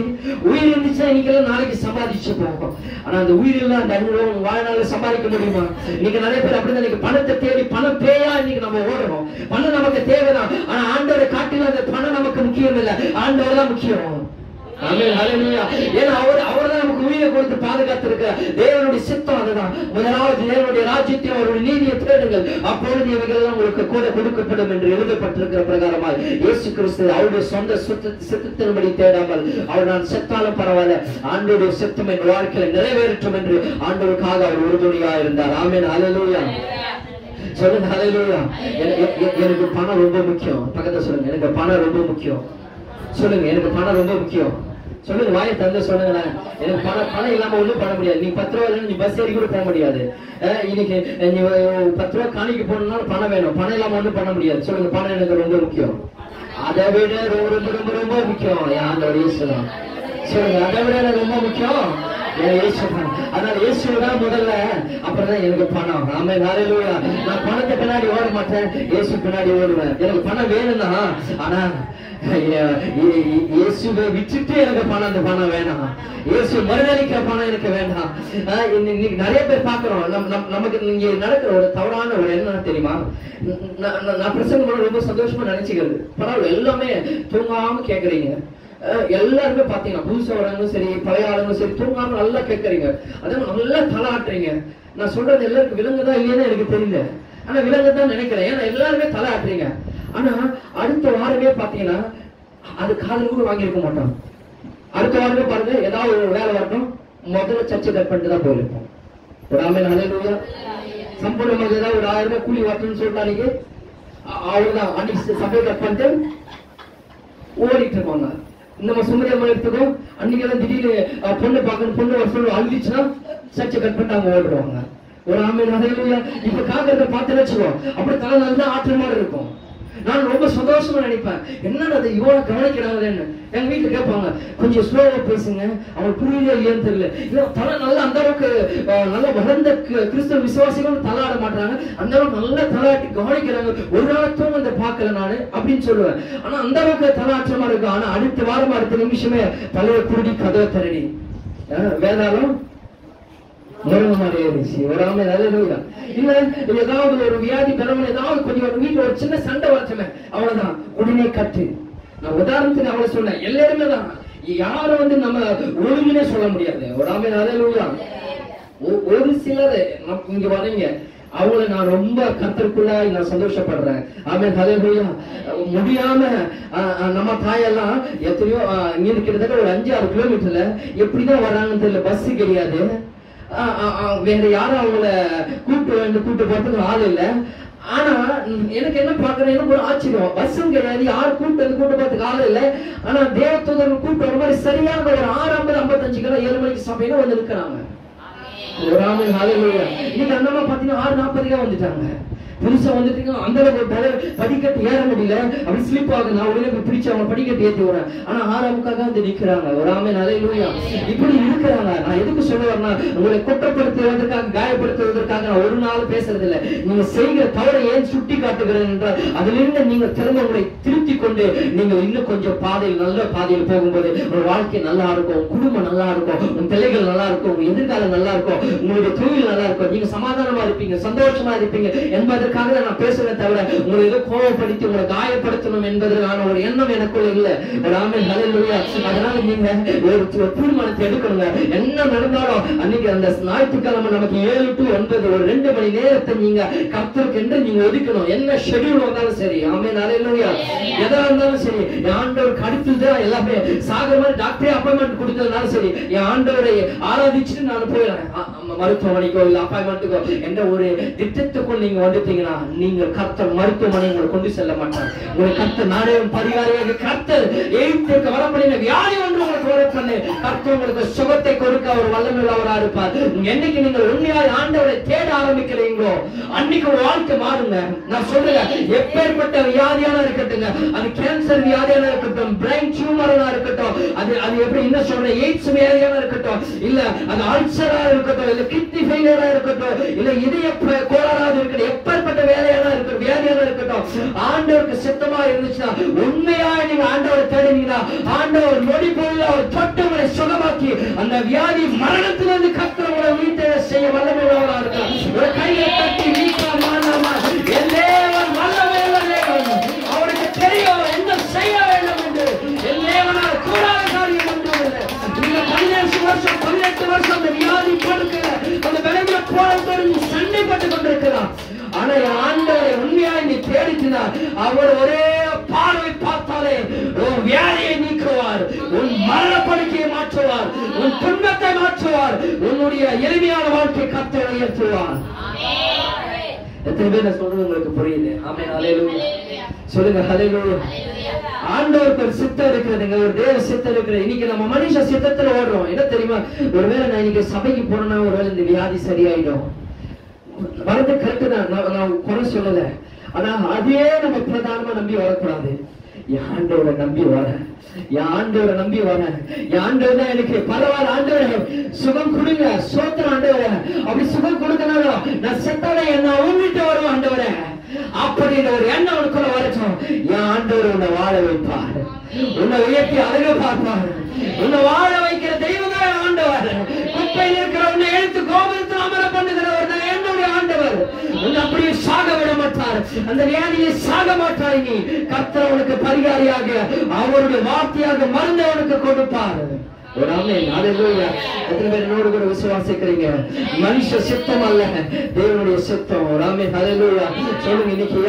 உயிர் இருந்துச்சுன்னா இன்னைக்கு நாளைக்கு சம்பாதிச்சு போகும். ஆனா அந்த உயிர் இல்ல அந்த 500 ரூபாய் வாழ்நாள சம்பாதிக்க முடியுமா? இன்னைக்கு நிறைய பேர் அப்படிதான் இன்னைக்கு பணத்தை தேடி பணம் பேயா இன்னைக்கு நம்ம ஓடுறோம். பணம் நமக்கு தேவைதான், ஆனா ஆண்டவரை காட்டில அந்த பணம் நமக்கு முக்கியம் இல்லை, ஆண்டவர் தான் முக்கியம். ஆமென், ஹல்லேலூயா. ஏன்னா அவர்தான் நமக்கு உயிரை கொடுத்து பாதுகாத்திருக்க. தேவனுடைய சித்தம் அதுதான். முதலாவது தேவனுடைய ராஜ்யத்தை அவருடைய நீதியை தேடுங்கள், அப்பொழுது இவைகள் எல்லாம் உங்களுக்கு கூட கொடுக்கப்படும் என்று எழுதப்பட்டிருக்கிற பிரகாரமாக இயேசு கிறிஸ்து அவருடைய சொந்த சித்தத்தின்படி தேடாமல் அவர் நான் செத்தாலும் பரவாயில்ல, ஆண்டவருடைய சித்தம் என் வாழ்க்கையில நிறைவேற்றும் என்று ஆண்டவருக்காக அவர் உறுதுணையா இருந்தார். ஆமென், ஹல்லேலூயா. சொல்லுங்க, ஹல்லேலூயா. எனக்கு பணம் ரொம்ப முக்கியம். பக்கத்துல சொல்லுங்க, எனக்கு பணம் ரொம்ப முக்கியம். சொல்லுங்க, எனக்கு பணம் ரொம்ப முக்கியம். சொல்லுங்க, வாயை தந்து சொல்லுங்க. எனக்கு பணம் இல்லாம ஒண்ணும் பண்ண முடியாது. நீ 10 ரூபாய் நீ பஸ் ஏறி கூட போக முடியாது. இன்னைக்கு நீ 10 ரூபாய் காணிக்கு போகணும்னாலும் பணம் வேணும். பணம் இல்லாம ஒண்ணும் பண்ண முடியாது. சொல்லுங்க, பணம் எனக்கு ரொம்ப முக்கியம். அதை விட ரொம்ப ரொம்ப ரொம்ப முக்கியம் ஆண்டவர் இயேசு தான். சொல்லுங்க, அதை விட எனக்கு ரொம்ப முக்கியம் அதனால இயேசுதான் முதல்ல, அப்புறம் தான் எனக்கு பணம். ஆமென், ஹல்லேலூயா. நான் பணத்தை பின்னாடி ஓட மாட்டேன், இயேசு பின்னாடி ஓடுவேன். எனக்கு பணம் வேணும்னா, ஆனா இயேசுவை விட்டுட்டு எனக்கு பணம், அந்த பணம் வேணாம். இயேசு மறுதளிக்கிற பணம் எனக்கு வேண்டாம். இன்னைக்கு நிறைய பேர் பாக்குறோம். நமக்கு இங்க நடக்கிற ஒரு தவறான ஒரு என்ன தெரியுமா? நான் பிரசங்கம் ரொம்ப சந்தோஷமா நினைச்சுக்கிறது. பரவாயில்ல, எல்லாமே தூங்காம கேக்குறீங்க, எல்லாருமே பாத்தீங்கன்னா புதுசா வராங்களும் சரி பழைய ஆளுங்களும் சரி தூங்காம நல்லா கேட்கறீங்க, அதே மாதிரி நல்லா தலாட்டுறீங்க. நான் சொல்றது எல்லாருக்கும் விலங்குதா இல்லையான்னு எனக்கு தெரியல, ஆனா விலங்குதான் நினைக்கிறேன். ஏன்னா எல்லாருமே தலாட்டுறீங்க. ஆனா அடுத்த வாரமே பாத்தீங்கன்னா அது காதல் கூட வாங்கியிருக்க மாட்டோம். அடுத்த வாரமே பாருங்க ஏதாவது ஒரு வேலை வரட்டும், முதல்ல சர்ச்சை கட் பண்ணிட்டு தான் போயிருப்போம். ஒரு ஆமென் ஹல்லேலூயா. சம்பளமாக ஏதாவது ஒரு 1000 ரூபாய் கூலி வரட்டும்னு சொல்லிட்டாங்க, அவ்வளவுதான் அன்னைக்கு சபையை கட் பண்ணிட்டு ஓடிட்டு இருப்பாங்க. நம்ம சுமதியம்மா எடுத்துக்கோ, அன்னைக்கு எல்லாம் திடீர்னு பொண்ணு பார்க்கணும், பொண்ணு வர சொல்லி அழுதுச்சுன்னா சர்ச்சை கட் பண்ணிட்டு அவங்க ஓடுவாங்க. ஒரு ஆமென் ஹல்லேலூயா. இப்ப காக்கிறத பார்த்து வச்சுக்கோ, அப்படி தலை நல்லா ஆற்றல் மாதிரி இருக்கும். நான் ரொம்ப சந்தோஷமா நினைப்பேன், என்னடா அது இவ்வளவு கவனிக்கிறாங்கன்னு. எங்க வீட்டுல கேட்பாங்க, கொஞ்சம் ஸ்லோவா பேசுங்க, அவங்களுக்கு புரியல இல்லையான்னு தெரியல. இல்ல தலை நல்லா அந்த அளவுக்கு நல்லா வளர்ந்த கிறிஸ்தவ விசுவாசிகளும் தலாட மாட்டாங்க, அந்த அளவுக்கு நல்லா தலாட்டி கவனிக்கிறாங்க. ஒரு நாளைக்கும் அந்த பார்க்கல நானு அப்படின்னு சொல்லுவேன். ஆனா அந்த அளவுக்கு தலாற்றமா இருக்கு. ஆனா அடுத்த வாரம் அடுத்த நிமிஷமே பழைய குருடி கதவை தரடி வேதாளம் ஏதாவது ஒரு வியாதி பெறவன் ஏதாவது கொஞ்சம் வீட்டுல ஒரு சின்ன சண்டை வச்சமே அவ்வளவுதான் உடனே கட்டு. நான் உதாரணத்துக்கு அவளை சொன்னேன், எல்லாருமே தான், யாரும் நம்ம ஒழுங்குனே சொல்ல முடியாது. ஒரு ஆமென் ஹல்லேலூயா. ஒரு சிலர் இங்க வரீங்க, அவங்கள நான் ரொம்ப கர்த்தருக்குள்ள நான் சந்தோஷப்படுறேன். ஆமென் ஹல்லேலூயா. முடியாம நம்ம தாயெல்லாம் எத்தனையோ இங்க கிட்டத்தட்ட ஒரு 5-6 கிலோமீட்டர்ல எப்படிதான் வர்றாங்கன்னு தெரியல, பஸ் கிடையாது, வேற யாரும் அவங்கள கூட்டு போறதுக்கு ஆள் இல்ல. ஆனா எனக்கு என்ன பாக்குறேன், எனக்கு ஒரு ஆச்சரியம், பஸ்ஸும் கிடையாது, யாரும் கூட்டு போறதுக்கு ஆள் இல்ல. ஆனா தேவதூதர்கள் கூட்டு வர மாதிரி சரியான ஒரு 6:55 7 மணிக்கு சபையில வந்து இருக்கிறாங்க. ஒரு ஆமென் ஹல்லேலூயா. இன்னைக்கு அந்த மாதிரி பாத்தீங்கன்னா 6:40 வந்துட்டாங்க. புதுசா வந்துட்டீங்க, அந்த அளவுக்கு படிக்கட்டு ஏற முடியல, அப்படி ஸ்லிப் ஆகுது. நான் உடனே பிடிச்சு அவங்க படிக்கட்டு ஏற்றி வரேன். ஆனா 6:45 வந்து நிக்கிறாங்க. ஒரு ஆமென் ஹல்லேலூயா. இப்படி இருக்கிறாங்க. நான் எதுக்கு சொல்ல வரேன்னா, உங்களை குற்றப்படுத்துவதற்காக காயப்படுத்துவதற்காக நான் ஒரு நாள் பேசுறது இல்லை. நீங்க செய்கிற தவறை ஏன் சுட்டி காட்டுகிறேன் என்றால், அதிலிருந்து நீங்க திரும்ப உங்களை திருத்தி கொண்டு நீங்கள் இன்னும் கொஞ்சம் பாதையில் நல்ல பாதையில் போகும்போது உங்க வாழ்க்கை நல்லா இருக்கும், குடும்பம் நல்லா இருக்கும், உங்க பிள்ளைகள் நல்லா இருக்கும், உங்க எதிர்காலம் நல்லா இருக்கும், உங்களுடைய தொழில் நல்லா இருக்கும், நீங்க சமாதானமா இருப்பீங்க, சந்தோஷமா இருப்பீங்க என்பது நான் பேசுறேன். தவிர உங்களை ஏதோ கோபப்படுத்தி உங்களை காயப்படுத்தணும் என்பதற்கான ஒரு எண்ணம் எனக்குள்ள இல்ல. ஒரு ஆமென் ஹல்லேலூயா. அதனால நீங்க ஒரு தீர்மானத்தை எடுக்கணுங்க. என்ன நடந்தாலும் அன்னைக்கு அந்த ஞாயிற்றுக்கிழமை நமக்கு 7 to 9 ஒரு 2 மணி நேரத்தை நீங்க கர்த்தருக்கு என்று நீங்க ஒதுக்கணும். என்ன ஷெட்யூல் வந்தாலும் சரி, ஆமென் ஹல்லேலூயா, எதா இருந்தாலும் சரி, என் ஆண்டவருக்கு அடுத்துதான் எல்லாமே சாகிற மாதிரி டாக்டரே அப்பாயின்மெண்ட் கொடுத்ததுனாலும் சரி, என் ஆண்டவரை ஆராதிச்சுட்டு நான் போயிடுறேன் மருத்துவமனைக்கோ இல்ல அப்பாயின்மெண்ட்டுக்கோ என்ற ஒரு திட்டத்துக்குள் நீங்க வந்துட்டீங்கன்னா நீங்கள் கர்த்தர் மருத்துவமனை உங்களை கொண்டு செல்ல மாட்டார். உங்களை கர்த்தர் நாடகம் பரிகாரியாக கர்த்தர் எய்த்துக்கு வரப்படின வியாதி ஒன்று உங்களுக்கு வர பண்ணு கர்த்தர் உங்களுக்கு சுகத்தை கொடுக்க அவர் வல்லமையுள்ளவரா இருப்பார். என்னைக்கு நீங்கள் உண்மையாய் ஆண்டவரை தேட ஆரம்பிக்கிறீங்களோ அன்னைக்கு ஒரு வாழ்க்கை மாறுங்க. நான் சொல்றேன், எப்பேற்பட்ட வியாதியான இருக்கட்டுங்க, அது கேன்சர் வியாதியான இருக்கட்டும், பிரெயின் டியூமரா இருக்கட்டும், அது எப்படி என்ன சொல்றேன், எய்ட்ஸ் வியாதியான இருக்கட்டும், இல்ல அது அல்சரா இருக்கட்டும், இல்ல கிட்னி ஃபெயிலியரா இருக்கட்டும், இல்ல இதய கோளாறாக இருக்கட்டும், எப்பேற்பட்ட வேலையான இருக்கட்டும், வியாதியான இருக்கட்டும், ஆண்டவருக்கு சித்தமா இருந்துச்சுன்னா உண்மையா நீங்க ஆண்டவரை தேடினீங்கன்னா ஆண்டவர் நொடி பொழுது அவர் தொட்டு உங்களை சுகமாக்கி அந்த வியாதி மரணத்திலிருந்து கர்த்தர் உங்களை வீட்டை செய்ய வல்லமையுள்ளவரா இருக்கிறார். ஒரு கையை தட்டி வீட்டா மாறாமா எல்லேவன் வல்லமையுள்ள தேவன், அவருக்கு தெரியும் என்ன செய்ய வேண்டும் என்று. எல்லேவனால் கூடாத காரியம் ஒன்றும் இல்லை. நீங்க 17 வருஷம் 18 வருஷம் அந்த வியாதி படுக்கிற அந்த விலங்குல போராட்டத்தோடு சண்டைப்பட்டுக் கொண்டிருக்கிறார். ஆனா ஆண்டவரை உண்மையாய் நீ தேடினார், அவர் ஒரே பார்வை பார்த்தாலே உன் வியாதியை நீக்குவார், உன் மரணப்படுக்கையை மாற்றுவார், உன் துன்பத்தை மாற்றுவார், உன்னுடைய எளிமையான வாழ்க்கை கர்த்தர் உயர்த்துவார். எத்தனை பேர் சொல்றது உங்களுக்கு புரியுது? ஆமென் ஹல்லேலூயா. சொல்லுங்க ஹல்லேலூயா. ஆண்டவருக்கு ஒரு சித்தம் இருக்கிறதுங்க, ஒரு தேவ சித்தம் இருக்கிறது. இன்னைக்கு நம்ம மனுஷ சித்தத்துல ஓடுறோம். என்ன தெரியுமா, ஒருவேளை நான் இன்னைக்கு சபைக்கு போனேன்னா ஒருவேளை இந்த வியாதி சரியாயிடும், வரது கரெக்ட் தான், நான் குறை சொல்லல. ஆனா அதே நம்ம பிரதானமா நம்பி வரக்கூடாது. என் ஆண்டவரை நம்பி வர, என் ஆண்டவரை நம்பி வர, என் ஆண்டவர் தான் எனக்கு பரவாயில்ல, ஆண்டவரை சுகம் கொடுங்க, சோத்திரம் ஆண்டவரை, அப்படி சுகம் கொடுக்கணும், நான் செத்தால என்ன உங்கிட்ட வரும் ஆண்டவரை அப்படின்னு ஒரு எண்ணம் உனக்குள்ள வரட்டும். என் ஆண்டவர் உன்னை வாழ வைப்பார், உன்னை உயர்த்தி அழக பார்ப்பார், உன்னை வாழ வைக்கிற தெய்வம் ஆண்டவர். குப்பையில் இருக்கிற உன்னை எழுத்து கோபுரத்தில் அமர பண்ணுகிறவர் தான் என்னுடைய ஆண்டவர். உன்னை அப்படியே சாக விட மாட்டார், அந்த வியாதியை சாக மாட்டாய் நீ. கர்த்தர் உனக்கு பரிகாரியாக அவருடைய வார்த்தையாக மருந்து உனக்கு கொடுப்பார். ஒரு ஆமென். ஹல்லேலூயா. எத்தனை பேர் என்னோடு கூட விசுவாசிக்கிறீங்க? மனுஷ சித்தம் அல்ல, தேவனுடைய சித்தம். ஒரு ஆமென். ஹல்லேலூயா. சொல்லுங்க, இன்னைக்கு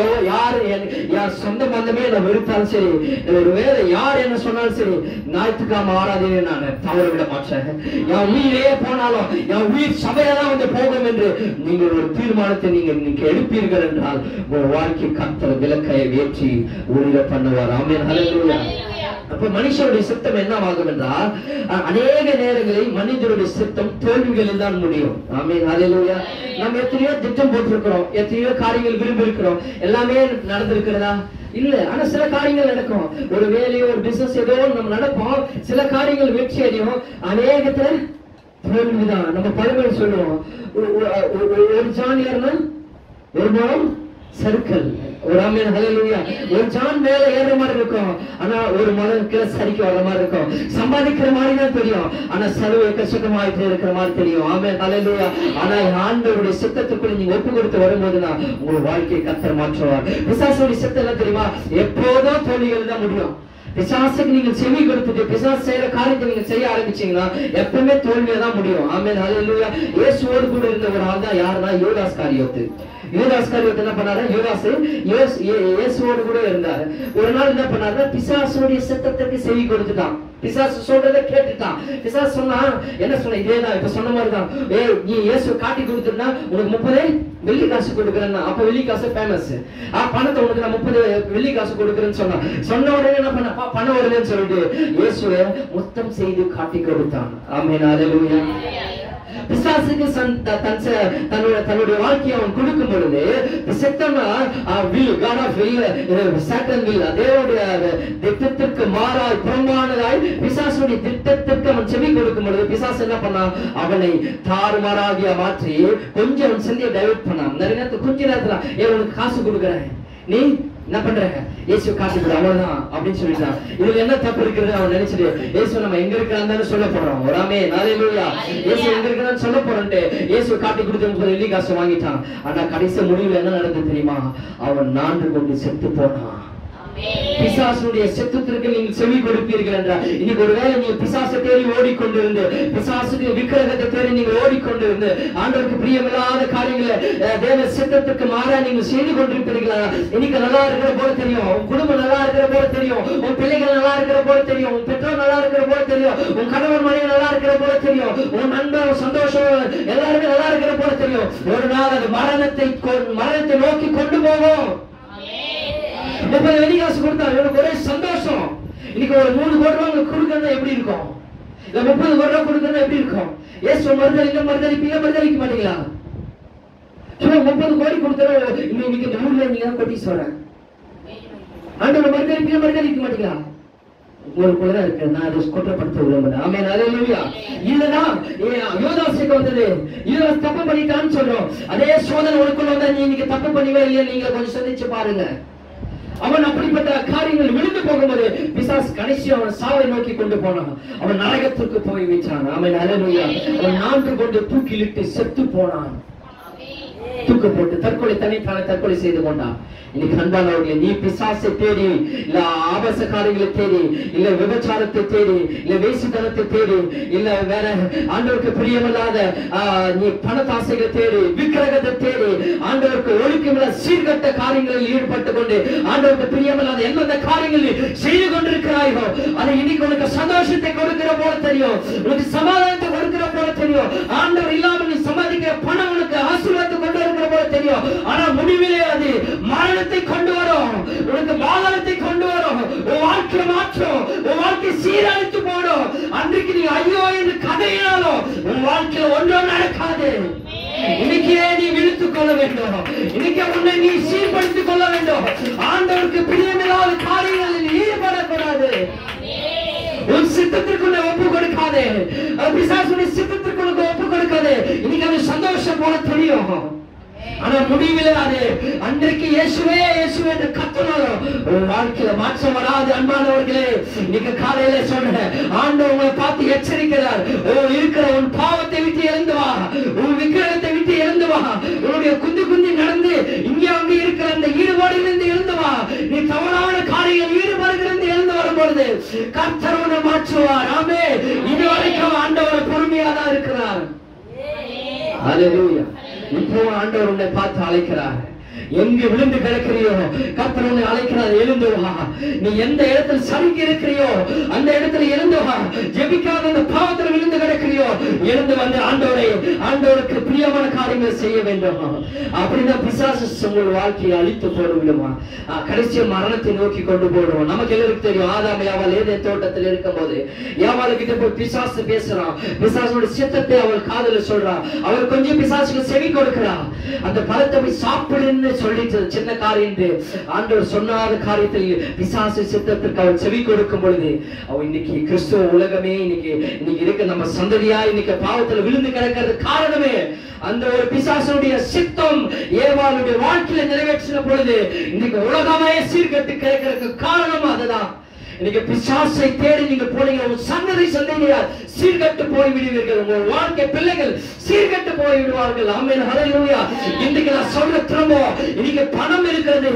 யார் சொந்த பந்தமே என்ன வெறுத்தாலும் சரி, ஒருவேளை யார் என்ன சொன்னாலும் சரி, ஞாயிற்றுக்கிழமை ஆராதனை நான் தவற விட மாட்டேன். என் உயிரே போனாலும் என் உயிர் சபையெல்லாம் வந்து போகும் என்று நீங்கள் ஒரு தீர்மானத்தை நீங்க இன்னைக்கு எடுப்பீர்கள் என்றால் உங்கள் வாழ்க்கை கர்த்தர் விளக்கையை ஏற்றி ஒளிர பண்ணுவார். ஆமென். ஹல்லேலூயா. அப்ப மனுஷனுடைய சித்தம் என்னவாகும் என்றால், அநேக நேரங்களில் மனிதனுடைய சித்தம் தோல்விகளில் தான் முடியும். ஆமென். ஹல்லேலூயா. நம்ம எத்தனையோ திட்டம் போட்டிருக்கிறோம், எத்தனையோ காரியங்கள் விரும்பி இருக்கிறோம், எல்லாமே நடந்திருக்கிறதா? இல்ல. ஆனா சில காரியங்கள் நடக்கும். ஒரு வேலையோ ஒரு பிசினஸ் ஏதோ நம்ம நடப்போம், சில காரியங்கள் வெற்றி அடையும், அநேகத்துல தோல்விதான். நம்ம பழமொழி சொல்லுவோம், ஒரு ஜானியர்னா ஒரு மரம் சறுக்கல். ஒரு ஆமென். ஹல்லேலூயா. ஒரு ஜான் மேல ஏற மாதிரி இருக்கும், ஆனா ஒரு மரம் கீழே சரிக்கு வர மாதிரி இருக்கும். சம்பாதிக்கிற மாதிரி தான் தெரியும், ஆனா செலவு எக்கச்சக்கமாயிட்டு இருக்கிற மாதிரி தெரியும். ஆமென். ஹல்லேலூயா. ஆனா ஆண்டவருடைய சித்தத்துக்குள்ள நீங்க ஒப்பு கொடுத்து வரும்போதுதான் உங்க வாழ்க்கையை கர்த்தர் மாற்றுவார். பிசாசுடைய சித்தம் என்ன தெரியுமா? எப்போதும் தோல்விகள் தான் முடியும். பிசாசுக்கு நீங்க செவி கொடுத்துட்டு பிசாசு செய்யற காரியத்தை நீங்க செய்ய ஆரம்பிச்சீங்கன்னா எப்பவுமே தோல்வியா தான் முடியும். ஆமென். ஹல்லேலூயா. இயேசுவோடு கூட இருந்த ஒரு ஆள் தான் யாருன்னா யூதாஸ் காரியோத்து. யூதாஸ் காரியோத்து என்ன பண்ணாரு? இயேசுவோடு கூட இருந்தாரு. ஒரு நாள் என்ன பண்ணாரு? பிசாசுடைய சித்தத்துக்கு செவி கொடுத்துட்டான். பிசாசு சொல்றதை கேட்டுட்டான். பிசாசு சொன்னா என்ன சொன்ன? இதேதான் இப்ப சொன்ன மாதிரிதான். நீ இயேசு காட்டி கொடுத்துருந்தா உனக்கு 30 வெள்ளி காசு கொடுக்குறேன்னா, அப்ப வெள்ளி காசு ஃபேமஸ். பணத்தை உனக்கு நான் 30 வெள்ளி காசு கொடுக்குறேன்னு சொன்ன உடனே என்ன பண்ண? பணம் வருதுன்னு சொல்லிட்டு இயேசுவை முத்தம் செய்து காட்டி கொடுத்தான். ஆமென். ஹல்லேலூயா. பிசாசுக்கு தன்னுடைய வாழ்க்கையை அவன் கொடுக்கும் பொழுது திட்டத்திற்கு மாறாய் புறம்பானதாய் பிசாசுடைய திட்டத்திற்கு அவன் செவி கொடுக்கும் பொழுது பிசாசு என்ன பண்ணான்? அவனை தாறுமாறாகிய மாற்றி கொஞ்சம் அவன் சிந்தையை டைவர்ட் பண்ணான். நிறைய நேரத்துல கொஞ்ச நேரத்துல உனக்கு காசு கொடுக்குறேன், நீ என்ன பண்ற? இயேசு காசு கொடு, அவ்வளவுதான் அப்படின்னு சொல்லிட்டான். இதுல என்ன தப்பு இருக்கிறது அவன் நினைச்சிட்டு இயேசு நம்ம எங்க இருக்கிறான்னு சொல்ல போறோம். ஒரு ஆமென். ஹல்லேலூயா. இயேசு எங்க இருக்கிறான்னு சொல்ல போறோம்ட்டு இயேசு காட்டி கொடுத்து 30 வெள்ளி காசு வாங்கிட்டான். ஆனா கடைசி முடிவுல என்ன நடந்தது தெரியுமா? அவன் நான்கு கொண்டு செத்து போனான். பிசாசுடைய சித்தத்திற்கு நீங்கள் செவி கொடுப்பீர்கள் என்றால், இன்னைக்கு ஒருவேளை நீங்க பிசாசை தேடி ஓடிக்கொண்டிருந்து பிசாசுக்கு விக்கிரகத்தை தேடி நீங்க ஓடிக்கொண்டிருந்து ஆண்டவருக்கு பிரியமில்லாத காரியங்களை தேவ சித்தத்துக்கு மாறா நீங்க செய்து கொண்டிருப்பீர்களா? இன்னைக்கு நல்லா இருக்கிற போல தெரியும், உன் குடும்பம் நல்லா இருக்கிற போல தெரியும், உன் பிள்ளைகள் நல்லா இருக்கிற போல தெரியும், உன் பெற்றோர் நல்லா இருக்கிற போல தெரியும், உன் கணவன் மனைவி நல்லா இருக்கிற போல தெரியும், உன் நண்பன் சந்தோஷம் எல்லாருமே நல்லா இருக்கிற போல தெரியும். ஒரு நாள் அது மரணத்தை நோக்கி கொண்டு போகும். 30 வெள்ளி காசு கொடுத்தா எனக்கு ஒரே சந்தோஷம். இன்னைக்கு ஒரு 3 கோடி ரூபாய் உங்களுக்கு கொடுக்கறதா எப்படி இருக்கும்? இல்ல 30 கோடி ரூபாய் கொடுக்கறதா எப்படி இருக்கும்? ஏசு மறுதளிக்க மாட்டீங்களா? சும்மா 30 கோடி கொடுத்தா இன்னைக்கு இந்த ஊர்ல நீங்க கொட்டி சொல்றேன். ஆண்டவரை மறுதளிக்க மாட்டீங்களா? உங்களுக்குள்ளதான் இருக்கு. நான் அதை குற்றப்படுத்த விரும்புறேன். ஆமென். ஹல்லேலூயா. இதுதான் யோதாசுக்கு வந்தது. யோதாஸ் தப்பு பண்ணிட்டான்னு சொல்றோம். அதே சோதனை உனக்குள்ள வந்தா நீ இன்னைக்கு தப்பு பண்ணிவே இல்லையா? நீங்க கொஞ்சம் சிந்திச்சு பாருங்க. அவன் அப்படிப்பட்ட காரியங்கள் விழுந்து போகும்போது பிசாசு கடைசி அவன் சாவை நோக்கி கொண்டு போனான். அவன் நரகத்திற்கு போய் வைச்சான். ஆமென். ஹல்லேலூயா. அவன் 4 கொண்டு தூக்கிலிட்டு செத்து போனான். தூக்கு போட்டு தற்கொலை செய்து கொண்டான். இன்னைக்கு அன்பானவர்களே, நீ பிசாசை தேடி இல்ல ஆபாச காரியங்களை தேடி இல்ல விபச்சாரத்தை தேடி இல்ல வேசித்தனத்தை தேடி இல்ல வேற ஆண்டவருக்கு பிரியமில்லாத நீ பணத்தாசைகளை தேடி விக்கிரகத்தை தேடி ஆண்டவருக்கு ஒழுக்கமில்ல சீர்கட்ட காரியங்களில் ஈடுபட்டு கொண்டு ஆண்டவருக்கு பிரியமில்லாத எந்தெந்த காரியங்களில் செய்து கொண்டிருக்கிறாயோ அதை இன்னைக்கு உனக்கு சந்தோஷத்தை கொடுக்கிற போல தெரியும், உனக்கு சமாதானத்தை கொடுக்கிற போல தெரியும். ஆண்டவர் இல்லாமல் நீ சம்பாதிக்கிற பணம் உனக்கு ஆசீர்வாதத்தை கொண்டு வருகிற போல தெரியும். ஆனா முடிவிலே அது மரணத்தை கொண்டு வரும், உனக்கு பாதகத்தை கொண்டு வரும், உன் வாழ்க்கை மாற்றும், உன் வாழ்க்கை சீரழித்து போடும். அன்றைக்கு நீ ஐயோ என்று கதையினாலும் உன் வாழ்க்கையில் ஒன்றும் நடக்காது. இன்னைக்கே நீ விழுத்துக் கொள்ள வேண்டும். இன்னைக்கு உன்னை நீ சீர்படுத்திக் கொள்ள வேண்டும். ஆண்டவருக்கு பிரியமில்லாத காரியங்களில் ஈடுபடக்கூடாது. உன் சித்தத்திற்கு ஒப்பு கொடுக்காதே, பிசாசுடைய சித்தத்திற்கு ஒப்பு கொடுக்காதே. இன்னைக்கு அது சந்தோஷம் போல தெரியும். ஆனா முடிவில் அது அன்றைக்கு இயேசுவே இயேசுவே என்று கத்தனாலும் உன் வாழ்க்கையில மாற்றம் வராது. அன்பானவர்களே, இன்னைக்கு காலையில சொல்றேன், ஆண்டவர் உங்களை பார்த்து எச்சரிக்கிறார். இருக்கிற உன் பாவத்தை விட்டு எழுந்து வா, உன் விக்கிரகத்தை விட்டு எழுந்து வா. உன்னுடைய குந்தி நடந்து இங்கே அங்கே இருக்கிற அந்த குறைபாடிலிருந்து எழுந்து வா. நீ தவறான காரியங்கள் ஈடுபடுகிறது எழுந்து வரும் பொழுது கர்த்தர் உன்னை மாற்றுவார். ஆமென். இதுவரைக்கும் ஆண்டவர் பொறுமையா தான் இருக்கிறார். ஹல்லேலூயா. இப்போ ஆண்டவர் உன்னை பார்த்து அழைக்கிறார். எங்க விழுந்து கிடக்கிறியோ கர்த்தர் உன்னை அழைக்கிறார். எழுந்து வா. நீ எந்த இடத்தில் சறுக்கி இருக்கிறியோ அந்த இடத்துல எழுந்து வா. ஜெபிக்காத அந்த பாவத்தில் விழுந்து கிடக்கிறியோ எழுந்து வந்து ஆண்டவருக்கு பிரியமான காரியங்களை செய்ய வேண்டும். அப்படிதான் பிசாசு உங்கள் வாழ்க்கையை அழித்து போடு விடுமா. கடைசிய மரணத்தை நோக்கி கொண்டு போடுவோம். நமக்கு எல்லாருக்கும் தெரியும், ஆதாம் ஏவாள் ஏதேன் தோட்டத்தில் இருக்கும் போது ஏவாள் கிட்ட போய் பிசாசு பேசுறான். பிசாசுடைய சித்தத்தை அவள் காதுல சொல்றான். அவள் கொஞ்சம் பிசாசுக்கு செவி கொடுக்கிறான். அந்த பழத்தை போய் சாப்பிடுன்னு சொல்லிட்டு சின்ன காரியம் ஆண்டவர் சொன்னாத காரியத்தில் பிசாசு சித்தத்திற்கு அவள் செவி கொடுக்கும் பொழுது அவள் இன்னைக்கு கிறிஸ்துவ உலகமே இன்னைக்கு இருக்க நம்ம சந்ததியா இன்னைக்கு பாவத்துல விழுந்து கிடக்கிறது காரணமே அந்த ஒரு பிசாசுடைய சித்தம் ஏவாளுடைய வாழ்க்கையில நிறைவேற்றின பொழுது இன்னைக்கு உலகமே சீர்கட்டு கிடக்கிறதுக்கு காரணம் அதுதான். இன்னைக்கு பிசாசை தேடி நீங்க போனீங்க, உங்க சந்ததியார் சீர்கட்டு போய் விடுவீர்கள். உங்க வாழ்க்கை பிள்ளைகள் சீர்கட்டு போய் விடுவார்கள். ஆமென். ஹல்லேலூயா. இன்னைக்கு நான் சொல்ற திரும்ப இன்னைக்கு பணம் இருக்கிறது,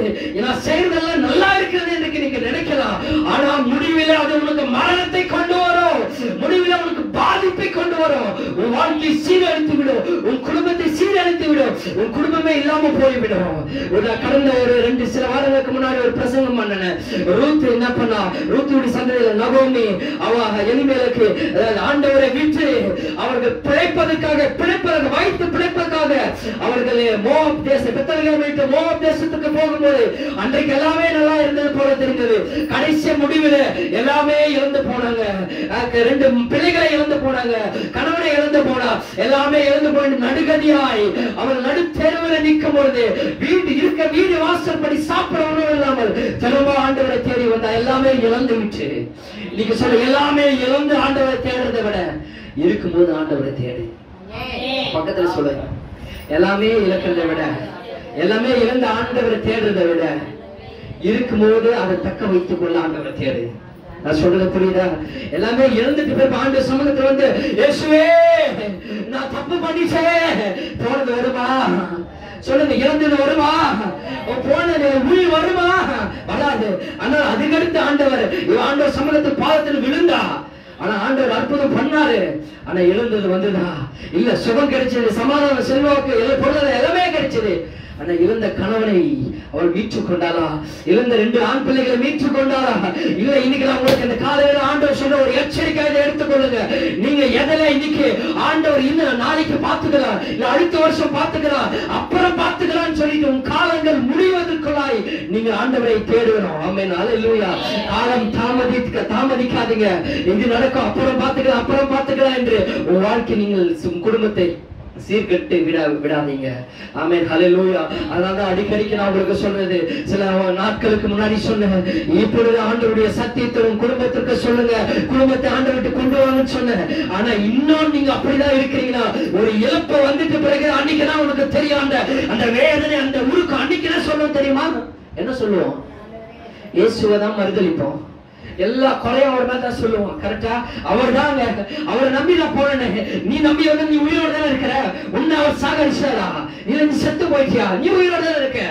நான் செய்யறதெல்லாம் நல்லா இருக்கிறது என்று நீங்க நினைக்கலாம். ஆனா முடிவில் அது உனக்கு மரணத்தை கொண்டு வரும். முடிவில் உனக்கு பாதிப்பை கொண்டு வரும். உன் வாழ்க்கையை சீரழித்து விடும். உன் குடும்பத்தை சீரழித்து விடும். உன் குடும்பமே இல்லாம போய்விடும். கடந்த ஒரு சில வாரங்களுக்கு முன்னாடி ஒரு பிரசங்கம் பண்ணேன். ரூத் என்ன பண்ணா, ரூத்துடைய சந்ததியில நகோமி அவ எலிமெலேக்கு ஆண்டவரை விட்டு அவர்கள் பிழைப்பதற்காக வைத்து பிழைப்பதற்காக அவர்கள் மோவாப் தேசம் பெத்லகேம் விட்டு மோவாப் தேசத்துக்கு போகும்போது அன்றைக்கு எல்லாமே நல்லா இருந்தது போல தெரிந்தது. கடைசி முடிவில் எல்லாமே இழந்து போனாங்க. 2 பிள்ளைகளை இழந்து போனாங்க. கணவனை இழந்து போனா எல்லாமே இழந்து போய் நடுகதியாய் அவர்கள் நடுத்தெருவில் நிற்கும் பொழுது வீடு வாசற்படி சாப்பிட உணவு இல்லாமல் திரும்ப ஆண்டவரை தேடி வந்தா எல்லாமே இழந்து விட்டு. இன்னைக்கு சொல்ல எல்லாமே இழந்து ஆண்டவரை தேடுறதை விட இருக்கும்போது ஆண்டவரை தேடு. பக்கத்துல சொல்லுங்க, எல்லாமே இழக்கிறதை விட எல்லாமே இழந்து ஆண்டவரை தேடுறதை விட இருக்கும்போது அதை தக்க வைத்துக் கொள்ள ஆண்டவரை தேடு. நான் சொல்றது புரியுதா? எல்லாமே இழந்துட்டு போய் ஆண்டு சமூகத்துல வந்து இயேசுவே நான் தப்பு பண்ணிட்டேன் போனது வருமா சொல்லுங்க, இழந்தது வருமா, போனது உயிர் வருமா? வராது. ஆனால் அதுக்கடுத்து ஆண்டவர் சமூகத்தில் பாதத்தில் விழுந்தா. ஆனா ஆண்டவர் அற்புதம் பண்ணாரு. ஆனா இழந்தது வந்துதா? இல்ல. சுகம் கிடைச்சது, சமாதானம், செல்வாக்கு, பொருளாதாரம் எல்லாமே கிடைச்சது. ஆனா இழந்த கணவனை அவள் மீட்டுக் கொண்டாளா? இழந்த 2 ஆண் பிள்ளைகளை மீட்டுக் கொண்டாளா? இல்ல. இன்னைக்கு நான் உங்களுக்கு இந்த காலையில ஆண்டவர் சொல்ல ஒரு எச்சரிக்கை எடுத்துக்கொள்ளுங்க. நீங்க எதில இன்னைக்கு ஆண்டவர் இன்னும் நாளைக்கு பாத்துக்கலாம், இல்ல அடுத்த வருஷம் பாத்துக்கலாம், அப்புறம் பாத்துக்கலாம்னு சொல்லிட்டு உங்க காலங்கள் முடிவதற்குள்ளாய் நீங்க ஆண்டவரை தேடுகிறோம். ஆமென். ஹல்லேலூயா. காலம் தாமதிக்காதீங்க. இது நடக்கும், அப்புறம் பாத்துக்கலாம் என்று உன் வாழ்க்கை நீங்கள் குடும்பத்தை சீர்கட்டு விடாதீங்க. ஆமென். ஹல்லேலூயா. அதனால அடிக்கடிக்கு நான் உங்களுக்கு சொல்றது, சில நாட்களுக்கு முன்னாடி சொன்னேன், இப்பொழுது ஆண்டவருடைய சத்தியத்தை உங்க குடும்பத்திற்கு சொல்லுங்க, குடும்பத்தை ஆண்டவர்கிட்ட கொண்டு வாங்கன்னு சொன்னேன். ஆனா இன்னும் நீங்க அப்படிதான் இருக்கிறீங்களா? ஒரு இழப்பு வந்துட்டு பிறகு அன்னைக்குதான் உனக்கு தெரியும் அந்த வேதனை, அந்த உருக்கு அன்னைக்குதான் சொல்லுவோம். தெரியுமா என்ன சொல்லுவோம்? இயேசுவை தான் மறுதலிப்போம். எல்லா கொலையும் அவர் மேல தான் சொல்லுவோம். கரெக்டா? அவர் தாங்க, அவரை நம்பி நான் போனேன். நீ நம்பி வந்து நீ உயிரோட தானே இருக்கிற. உன்னை அவர் சாகடிச்சாரா? இல்ல நீ செத்து போயிட்டியா? நீ உயிரோட தானே இருக்க.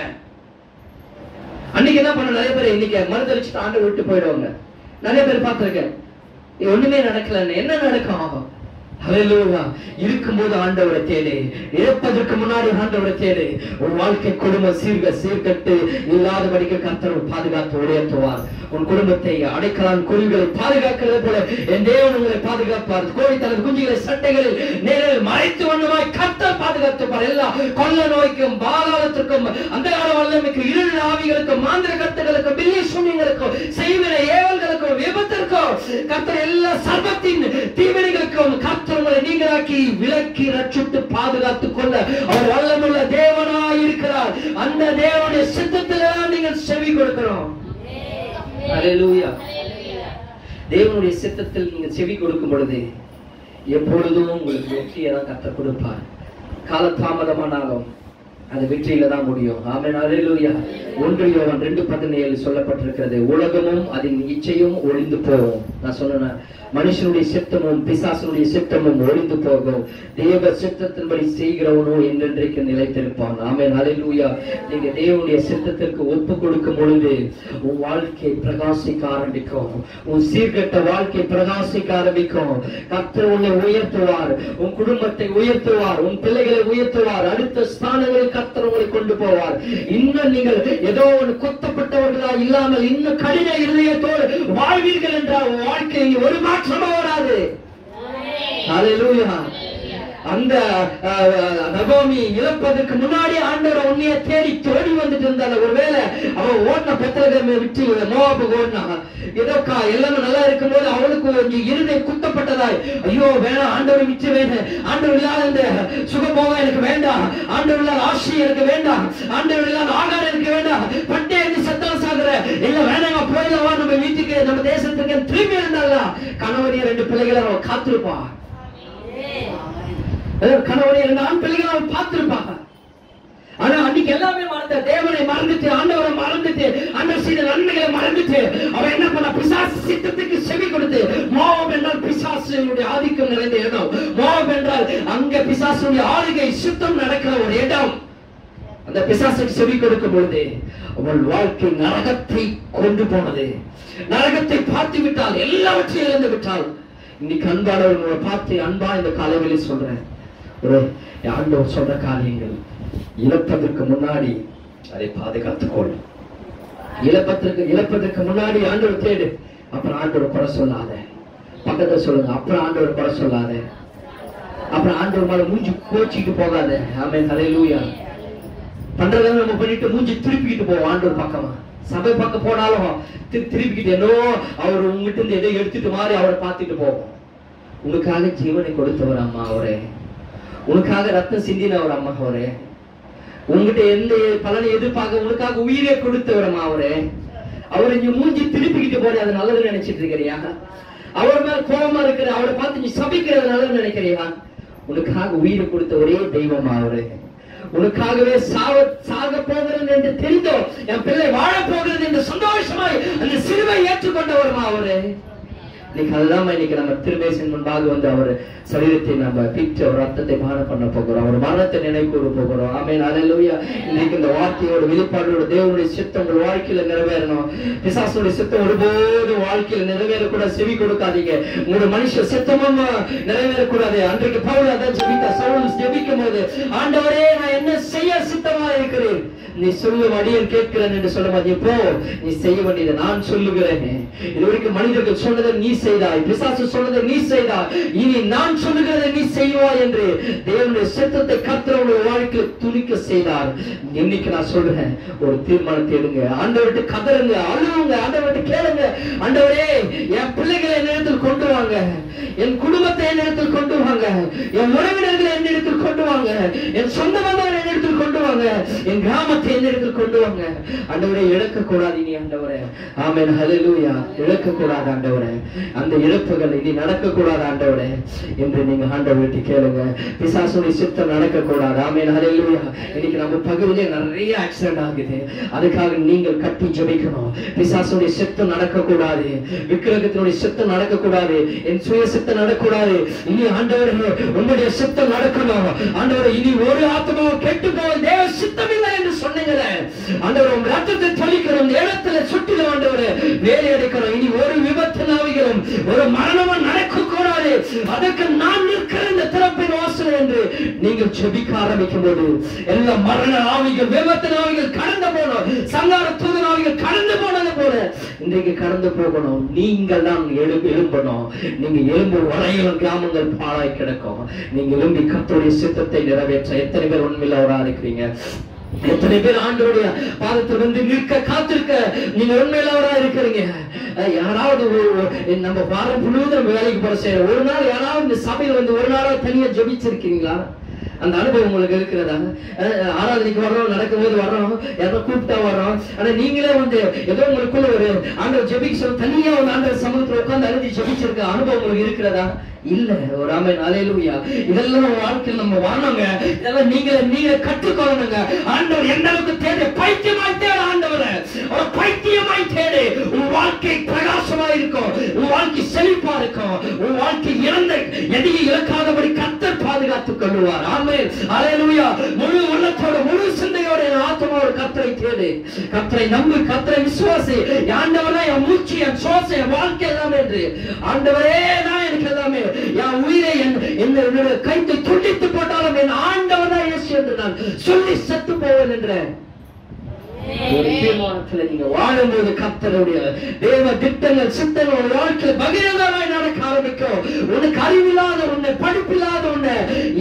அன்னைக்கு என்ன பண்ண, நிறைய பேர் இன்னைக்கு மறுதளிச்சுட்டு ஆண்டு விட்டு போயிடுவாங்க. நிறைய பேர் பார்த்திருக்கேன். ஒண்ணுமே நடக்கல. என்ன நடக்கும்? ஹல்லேலூயா. இருக்கும்போது ஆண்டவரை தேடு. இறப்பதற்கு முன்னாடி ஆண்டவரை தேடு. உன் வாழ்க்கை குடும்பம் சீர்கட்டு இல்லாதபடிக்கு கர்த்தர் பாதுகாத்து உயர்த்துவார். உன் குடும்பத்தை அடைக்கலான் குருவிகளை பாதுகாக்கிறது போல என் தேவன் உங்களை பாதுகாப்பார். கோழி தனது குஞ்சுகளை சட்டைகளில் நேரில் மறைத்து வண்ணமாய் கர்த்தர் பாதுகாத்துப்பார். எல்லா கொள்ள நோய்க்கும், பாதாளத்திற்கும், அந்தகார வல்லமைக்கும், இருள் ஆவிகளுக்கும், மாந்திர கர்த்தர்களுக்கும், பில்லி சூனியங்களுக்கும், செய்வினை ஏவல்களுக்கும், விபத்திற்கும் கர்த்தர் எல்லா சர்வத்தின் தீவினைகளுக்கும் கர்த்தர் உங்களை நீங்களாக்கி விலக்கி ரட்சித்து பாதுகாத்துக் கொள்ள அவர் வல்லமுள்ள தேவனாய் இருக்கிறார். அந்த தேவனுடைய சித்தத்திலே நீங்கள் செவி கொடுக்கிறோம். ஹல்லேலூயா. தேவனுடைய சித்தத்தில் நீங்கள் செவி கொடுக்கும் பொழுது எப்பொழுதும் உங்களுக்கு வெற்றியை தான் கர்த்தர் கொடுப்பார். காலதாமதமானாலும் அது வெற்றியில தான் முடியும். ஆமென், ஹல்லேலூயா. 1 யோவான் 2:17 சொல்லப்பட்டிருக்கிறது, உலகமும் அதன் இச்சையும் ஒளிந்து போகும். நான் சொன்னேன், மனுஷனுடைய சித்தமும் பிசாசனுடைய சித்தமும் ஒளிந்து போகும், தேவ சித்தத்தின்படி செய்கிறவனோ என்றென்றைக்கு நிலைத்திருப்பான். ஆமென், ஹல்லேலூயா. நீங்க தேவனுடைய சித்தத்திற்கு ஒப்பு கொடுக்கும் பொழுது உன் வாழ்க்கை பிரகாசிக்க ஆரம்பிக்கும், உன் சீர்கட்ட வாழ்க்கை பிரகாசிக்க ஆரம்பிக்கும். கர்த்தர் உன்னை உயர்த்துவார், உன் குடும்பத்தை உயர்த்துவார், உன் பிள்ளைகளை உயர்த்துவார், அடுத்த ஸ்தானங்களில் கர்த்தர் உங்களை கொண்டு போவார். இன்னும் நீங்கள் ஏதோ ஒரு கொத்தப்பட்டவர்களா இல்லாமல் இன்னும் கடின இருதயத்தோடு வாழ்வீர்கள் என்றால் வாழ்க்கையில் ஒரு மாற்றமும் வராது. ஹல்லேலூயா. அந்த நகோமி இழப்பதற்கு முன்னாடி ஆண்டவர் உன்னைய தேடி தோடி வந்துட்டு இருந்தால, ஒருவேளை அவன் ஓடின பெத்லகேமை விட்டு மோவாபுக்கு ஓடினா, ஏதோ எல்லாமே நல்லா இருக்கும் போது அவளுக்கு இருதை குத்தப்பட்டதாய், ஐயோ வேணாம், ஆண்டவர் விட்டு வேணும், ஆண்டவர் இல்லாத இந்த சுகபோகம் எனக்கு வேண்டாம், ஆண்டவர் இல்லாத ஆட்சி எனக்கு வேண்டாம், ஆண்டவர் இல்லாத ஆகாரம் எனக்கு வேண்டாம், பட்டே இருந்து சத்தம் சாகுற இல்ல வேணாங்க போயிடவா நம்ம வீட்டுக்கு நம்ம தேசத்துக்கு திரும்பி இருந்தால கணவனைய 2 பிள்ளைகளை அவன் காத்திருப்பா. கணவனை 2 ஆண் பிள்ளைகளை அவன் பார்த்திருப்பாங்க. ஆனா அன்னைக்கு எல்லாமே மறந்த, தேவனை மறந்துட்டு, ஆண்டவரை மறந்துட்டு, ஆண்டவர் செய்த நன்மைகளை மறந்துட்டு அவன் என்ன பண்ண, பிசாசு சித்தத்துக்கு செவி கொடுத்து, மோவாப் என்றால் பிசாசுடைய ஆதிக்கம் நிறைந்த இடம், மோவாப் என்றால் அங்க பிசாசுடைய ஆளுகை சித்தம் நடக்கிற ஒரு இடம். அந்த பிசாசுக்கு செவி கொடுக்கும் பொழுது அவள் வாழ்க்கை நரகத்தை கொண்டு போனது. நரகத்தை பார்த்து விட்டால், எல்லாவற்றையும் இழந்து விட்டால். இன்னைக்கு அன்பானவர்களை பார்த்து அன்பா இந்த காலையிலே சொல்றேன், ஒரு ஆண்டவர் சொல்ற காரியங்கள் இழப்பதற்கு முன்னாடி அதை பாதுகாத்துக்கொள். இழப்பதற்கு முன்னாடி ஆண்டவர் தேடு, அப்புறம் ஆண்டவர் குறை சொல்லாத. பக்கத்துல சொல்லுங்க, அப்புறம் ஆண்டவர் குறை சொல்லாத, அப்புறம் ஆண்டவர் மேல மூஞ்சி கோச்சிட்டு போகாத. ஆமென், ஹல்லேலூயா. பண்றதை நம்ம பண்ணிட்டு மூஞ்சி திருப்பிக்கிட்டு போவோம் ஆண்டவர் பக்கமா. சபை பக்கம் போனாலும் திருப்பிக்கிட்டு என்னோ அவர் உங்ககிட்ட இருந்து எதை எடுத்துட்டு மாறி அவரை பார்த்துட்டு போவோம். உனக்காக ஜீவனை கொடுத்தவர் அம்மா அவரே, உனக்காக ரத்தம் சிந்தினவர் அம்மா அவரே, உங்ககிட்ட எந்த பலனை எதிர்பார்க்க உனக்காக உயிரை கொடுத்தவர் அம்மா அவரே. அவரை நீ மூஞ்சி திருப்பிக்கிட்டு போற அது நல்லது நினைச்சிட்டு இருக்கிறியா? அவர் மேல கோபமா இருக்கிற அவரை பார்த்து நீ சபிக்கிறது நல்லது நினைக்கிறியா? உனக்காக உயிரை கொடுத்த ஒரே தெய்வம் அவரு. உனக்காகவே சாக போகிறது என்று தெரிந்தோ என் பிள்ளை வாழ போகிறது என்று சந்தோஷமாய் அந்த சிலுவை ஏற்றுக்கொண்டவருமா அவரு. இன்னைக்கு அதுதான் இன்னைக்கு நம்ம திருமேசின் முன்பாக வந்து அவர் சரீரத்தை நம்ம பிச்சு அவர் ரத்தத்தை பானம் பண்ண போகிறோம், அவர் மரணத்தை நினைக்கூற போகிறோம். ஆமென், ஹல்லேலூயா. இன்னைக்கு இந்த வார்த்தையோட வெளிப்பாடோட தேவனுடைய சித்தம் உங்கள் வாழ்க்கையில நிறைவேறணும். பிசாசுடைய சித்தம் ஒருபோதும் வாழ்க்கையில நிறைவேறக்கூட செவி கொடுக்காதீங்க. உங்களோட மனுஷ சித்தமும் நிறைவேறக்கூடாது. அன்றைக்கு பவுல் அதான் ஜெபித்தா. சவுல் ஜெபிக்கும் போது, ஆண்டவரே நான் என்ன செய்ய சித்தமா இருக்கிறேன், நீ சொல்லும் அடியேன் கேட்கிறேன் என்று சொல்ல மாதிரி, போ நீ செய்ய வேண்டியதை நான் சொல்லுகிறேன். இதுவரைக்கும் மனிதர்கள் சொன்னதை நீ செய்தாய், பிசாசு சொன்னதை நீ செய்தாய், இனி நான் சொல்லுகிறதை நீ செய்வாய் என்று தேவனுடைய சித்தத்தை கர்த்தர் உங்கள் வாழ்க்கையில் துணிக்க செய்தார். இன்னைக்கு நான் சொல்றேன், ஒரு தீர்மானத்தை எடுங்க. ஆண்டவர்கிட்ட கதறுங்க, அழுவுங்க, ஆண்டவர்கிட்ட கேளுங்க. ஆண்டவரே என் பிள்ளைகளை என்னிடத்தில் கொண்டு வாங்க, என் குடும்பத்தை என்னிடத்தில் கொண்டு வாங்க, என் உறவினர்களை என்னிடத்தில் கொண்டு வாங்க, என் சொந்த பந்தங்களை என்னிடத்தில் கொண்டு வாங்க, என் கிராமத்தை என்னிடத்தில் கொண்டு வாங்க. ஆண்டவரே இழக்க கூடாது நீ ஆண்டவரே. ஆமென், ஹல்லேலூயா. இழக்க கூடாது ஆண்டவரே, அந்த இழப்புகள் இனி நடக்க கூடாது ஆண்டவரே என்று நீங்க ஆண்டவர்கிட்ட கேளுங்க. பிசாசுடைய சித்தம் நடக்க கூடாது. ஆமென், ஹல்லேலூயா. இன்னைக்கு நம்ம பகுதியிலே நிறைய ஆக்சிடென்ட் ஆகுது, அதுக்காக நீங்கள் கட்டி ஜெபிக்கணும். பிசாசுடைய சித்தம் நடக்க கூடாது, விக்கிரகத்தினுடைய சித்தம் நடக்க கூடாது, என் சுய சித்தம் நடக்கூடாது. இனி ஆண்டவரே உங்களுடைய சித்தம் நடக்கணும். ஆண்டவரே இனி ஒரு ஆத்மாவும் கெட்டு போக தேவ சித்தம் இல்லை என்று சொன்னீங்களே ஆண்டவரே, உங்க ரத்தத்தை தொளிக்கிறோம், இடத்துல சுட்டிலும் ஆண்டவரே வேலை அடைக்கிறோம். இனி ஒரு விபத்து நாவிகளும் ஒரு மரணமும் நடக்க கூடாது, அதற்கு நான் நிற்கிற இந்த திறப்பின் வாசல் என்று நீங்கள் ஜெபிக்க ஆரம்பிக்கும் போது எல்லா மரண ஆவிகள் விபத்து ஆவிகள் கடந்து போனோம், சங்கார தூதன் ஆவிகள் கடந்து போனது போல இன்றைக்கு கடந்து போகணும். நீங்கள் தான் எழும்பணும். நீங்க எழும்பு வரையிலும் கிராமங்கள் பாழாய் கிடக்கும். நீங்க எழும்பி கர்த்தருடைய சித்தத்தை நிறைவேற்ற எத்தனை பேர் உண்மையில இருக்கிறீங்க? எத்தனை பேர் ஆண்டவருடைய பாதத்தில் வந்து நிற்க காத்திருக்க நீங்க உண்மையிலவரா இருக்கிறீங்க? யாராவது நம்ம வாரம் முழுவதும் வேலைக்கு போற செய்யற ஒரு நாள் யாராவது இந்த சபையில் வந்து ஒரு நாளா தனியா ஜெபிச்சிருக்கீங்களா? அந்த அனுபவம் உங்களுக்கு இருக்கிறதா? ஆராதனைக்கு வர்றோம், நடக்கும்போது வர்றோம், யாரோ கூப்பிட்டா வர்றோம், ஆனா நீங்களே வந்து ஏதோ உங்களுக்குள்ள ஒரு ஆண்டவர் ஜெபிக்க தனியா ஒரு ஆண்டவர் சமூகத்துல உட்கார்ந்து அழுதி ஜெபிச்சிருக்க அனுபவம் உங்களுக்கு இருக்கிறதா? இல்ல. ஒரு ஆமென் ஹல்லேலூயா. இதெல்லாம் வாழ்க்கையில் நம்ம வாழணுங்க. இதெல்லாம் நீங்க கற்றுக்கொள்ளணுங்க. ஆண்டவர் எந்த அளவுக்கு தேடு, பைத்தியமாய் தேடு ஆண்டவரை, ஒரு பைத்தியமாய் தேடு. உன் வாழ்க்கை பிரகாசமா இருக்கும், உன் வாழ்க்கை செழிப்பா இருக்கும், உன் வாழ்க்கை எதையும் இழக்காதபடி கர்த்தர் பாதுகாத்துக் கொள்வார். ஆமென் ஹல்லேலூயா. முழு உள்ளத்தோட முழு சிந்தையோட ஆத்மாவோட கர்த்தரை தேடு, கர்த்தரை நம்பு, கர்த்தரை விசுவாசி. ஆண்டவரே என் மூச்சு, என் சுவாசம், என் வாழ்க்கை எல்லாமே என்று. ஆண்டவரே தான் எனக்கு எல்லாமே. என் உயிரை என்னுடைய கைத்தை துண்டித்து போட்டாலும் என் ஆண்டவர் தான் இயேசு என்று நான் சொல்லி செத்து போவேன் என்ற ஒரு தீர்மானத்தில் நீங்க வாழும்போது கர்த்தருடைய தேவ திட்டங்கள் சித்தங்கள் வாழ்க்கையில் பகிரங்கமாய் நடக்க ஆரம்பிக்கும். உனக்கு அறிவில்லாத உன்னை, படிப்பில்லாத உன்னை,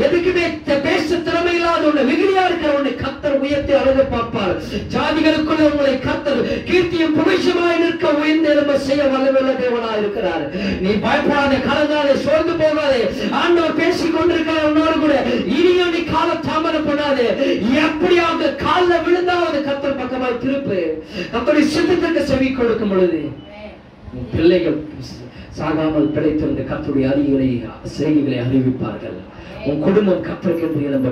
எதுக்குமே பேச திறமை இல்லாத உன்னை, வெகுளியா இருக்கிற உன்னை கர்த்தர் உயர்த்தி அழகு பார்ப்பார். ஜாதிகளுக்குள்ள உங்களை கர்த்தர் கீர்த்தியும் புகழ்ச்சியுமாய் நிற்க உயர்ந்த எலும்ப செய்ய வல்லமையுள்ள தேவனாய் இருக்கிறார். நீ பயப்படாதே, கலங்காதே, சோர்ந்து போகாதே. ஆண்டவர் பேசிக் கொண்டிருக்கிறார் உன்னோடு கூட. இனியும் நீ கால தாமதம் பண்ணாதே. எப்படியாக காலில் விழுந்தாவது கர்த்தர் பக்கமாய் திருப்பு. கர்த்தருடைய சித்தத்திற்கு செவி கொடுக்கும் பொழுது பிள்ளைகள் சாகாமல் பிழைத்திருந்த கர்த்தருடைய செய்திகளை அறிவிப்பார்கள். உன் குடும்பம் கர்த்தருக்கு இடம்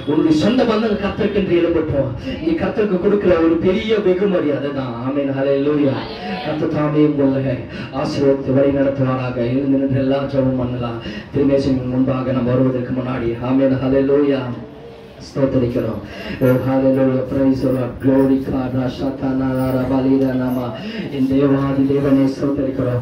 உன்னுடைய சொந்த பந்தங்கள் கர்த்தருக்கு இடம் நீ கர்த்தருக்கு கொடுக்கிற ஒரு பெரிய வெகுமதி அதுதான். ஆமென் ஹல்லேலூயா. கர்த்தர் தாமே உங்களை ஆசீர்வதித்து வழி நடத்துவாராக. இருந்து நின்று எல்லாம் ஜெபம் பண்ணலாம். திருமேசையின் முன்பாக நம்ம வருவதற்கு முன்னாடி ஆமென் ஹல்லேலூயா ஸ்தோத்திரிக்கிறோம். ஓ ஹல்லேலூயா, praise the Lord, glory God, ராஷாதானா ராபாலிரா நாமா. இந்த தேவாதி தேவனை ஸ்தோத்திரிக்கிறோம்.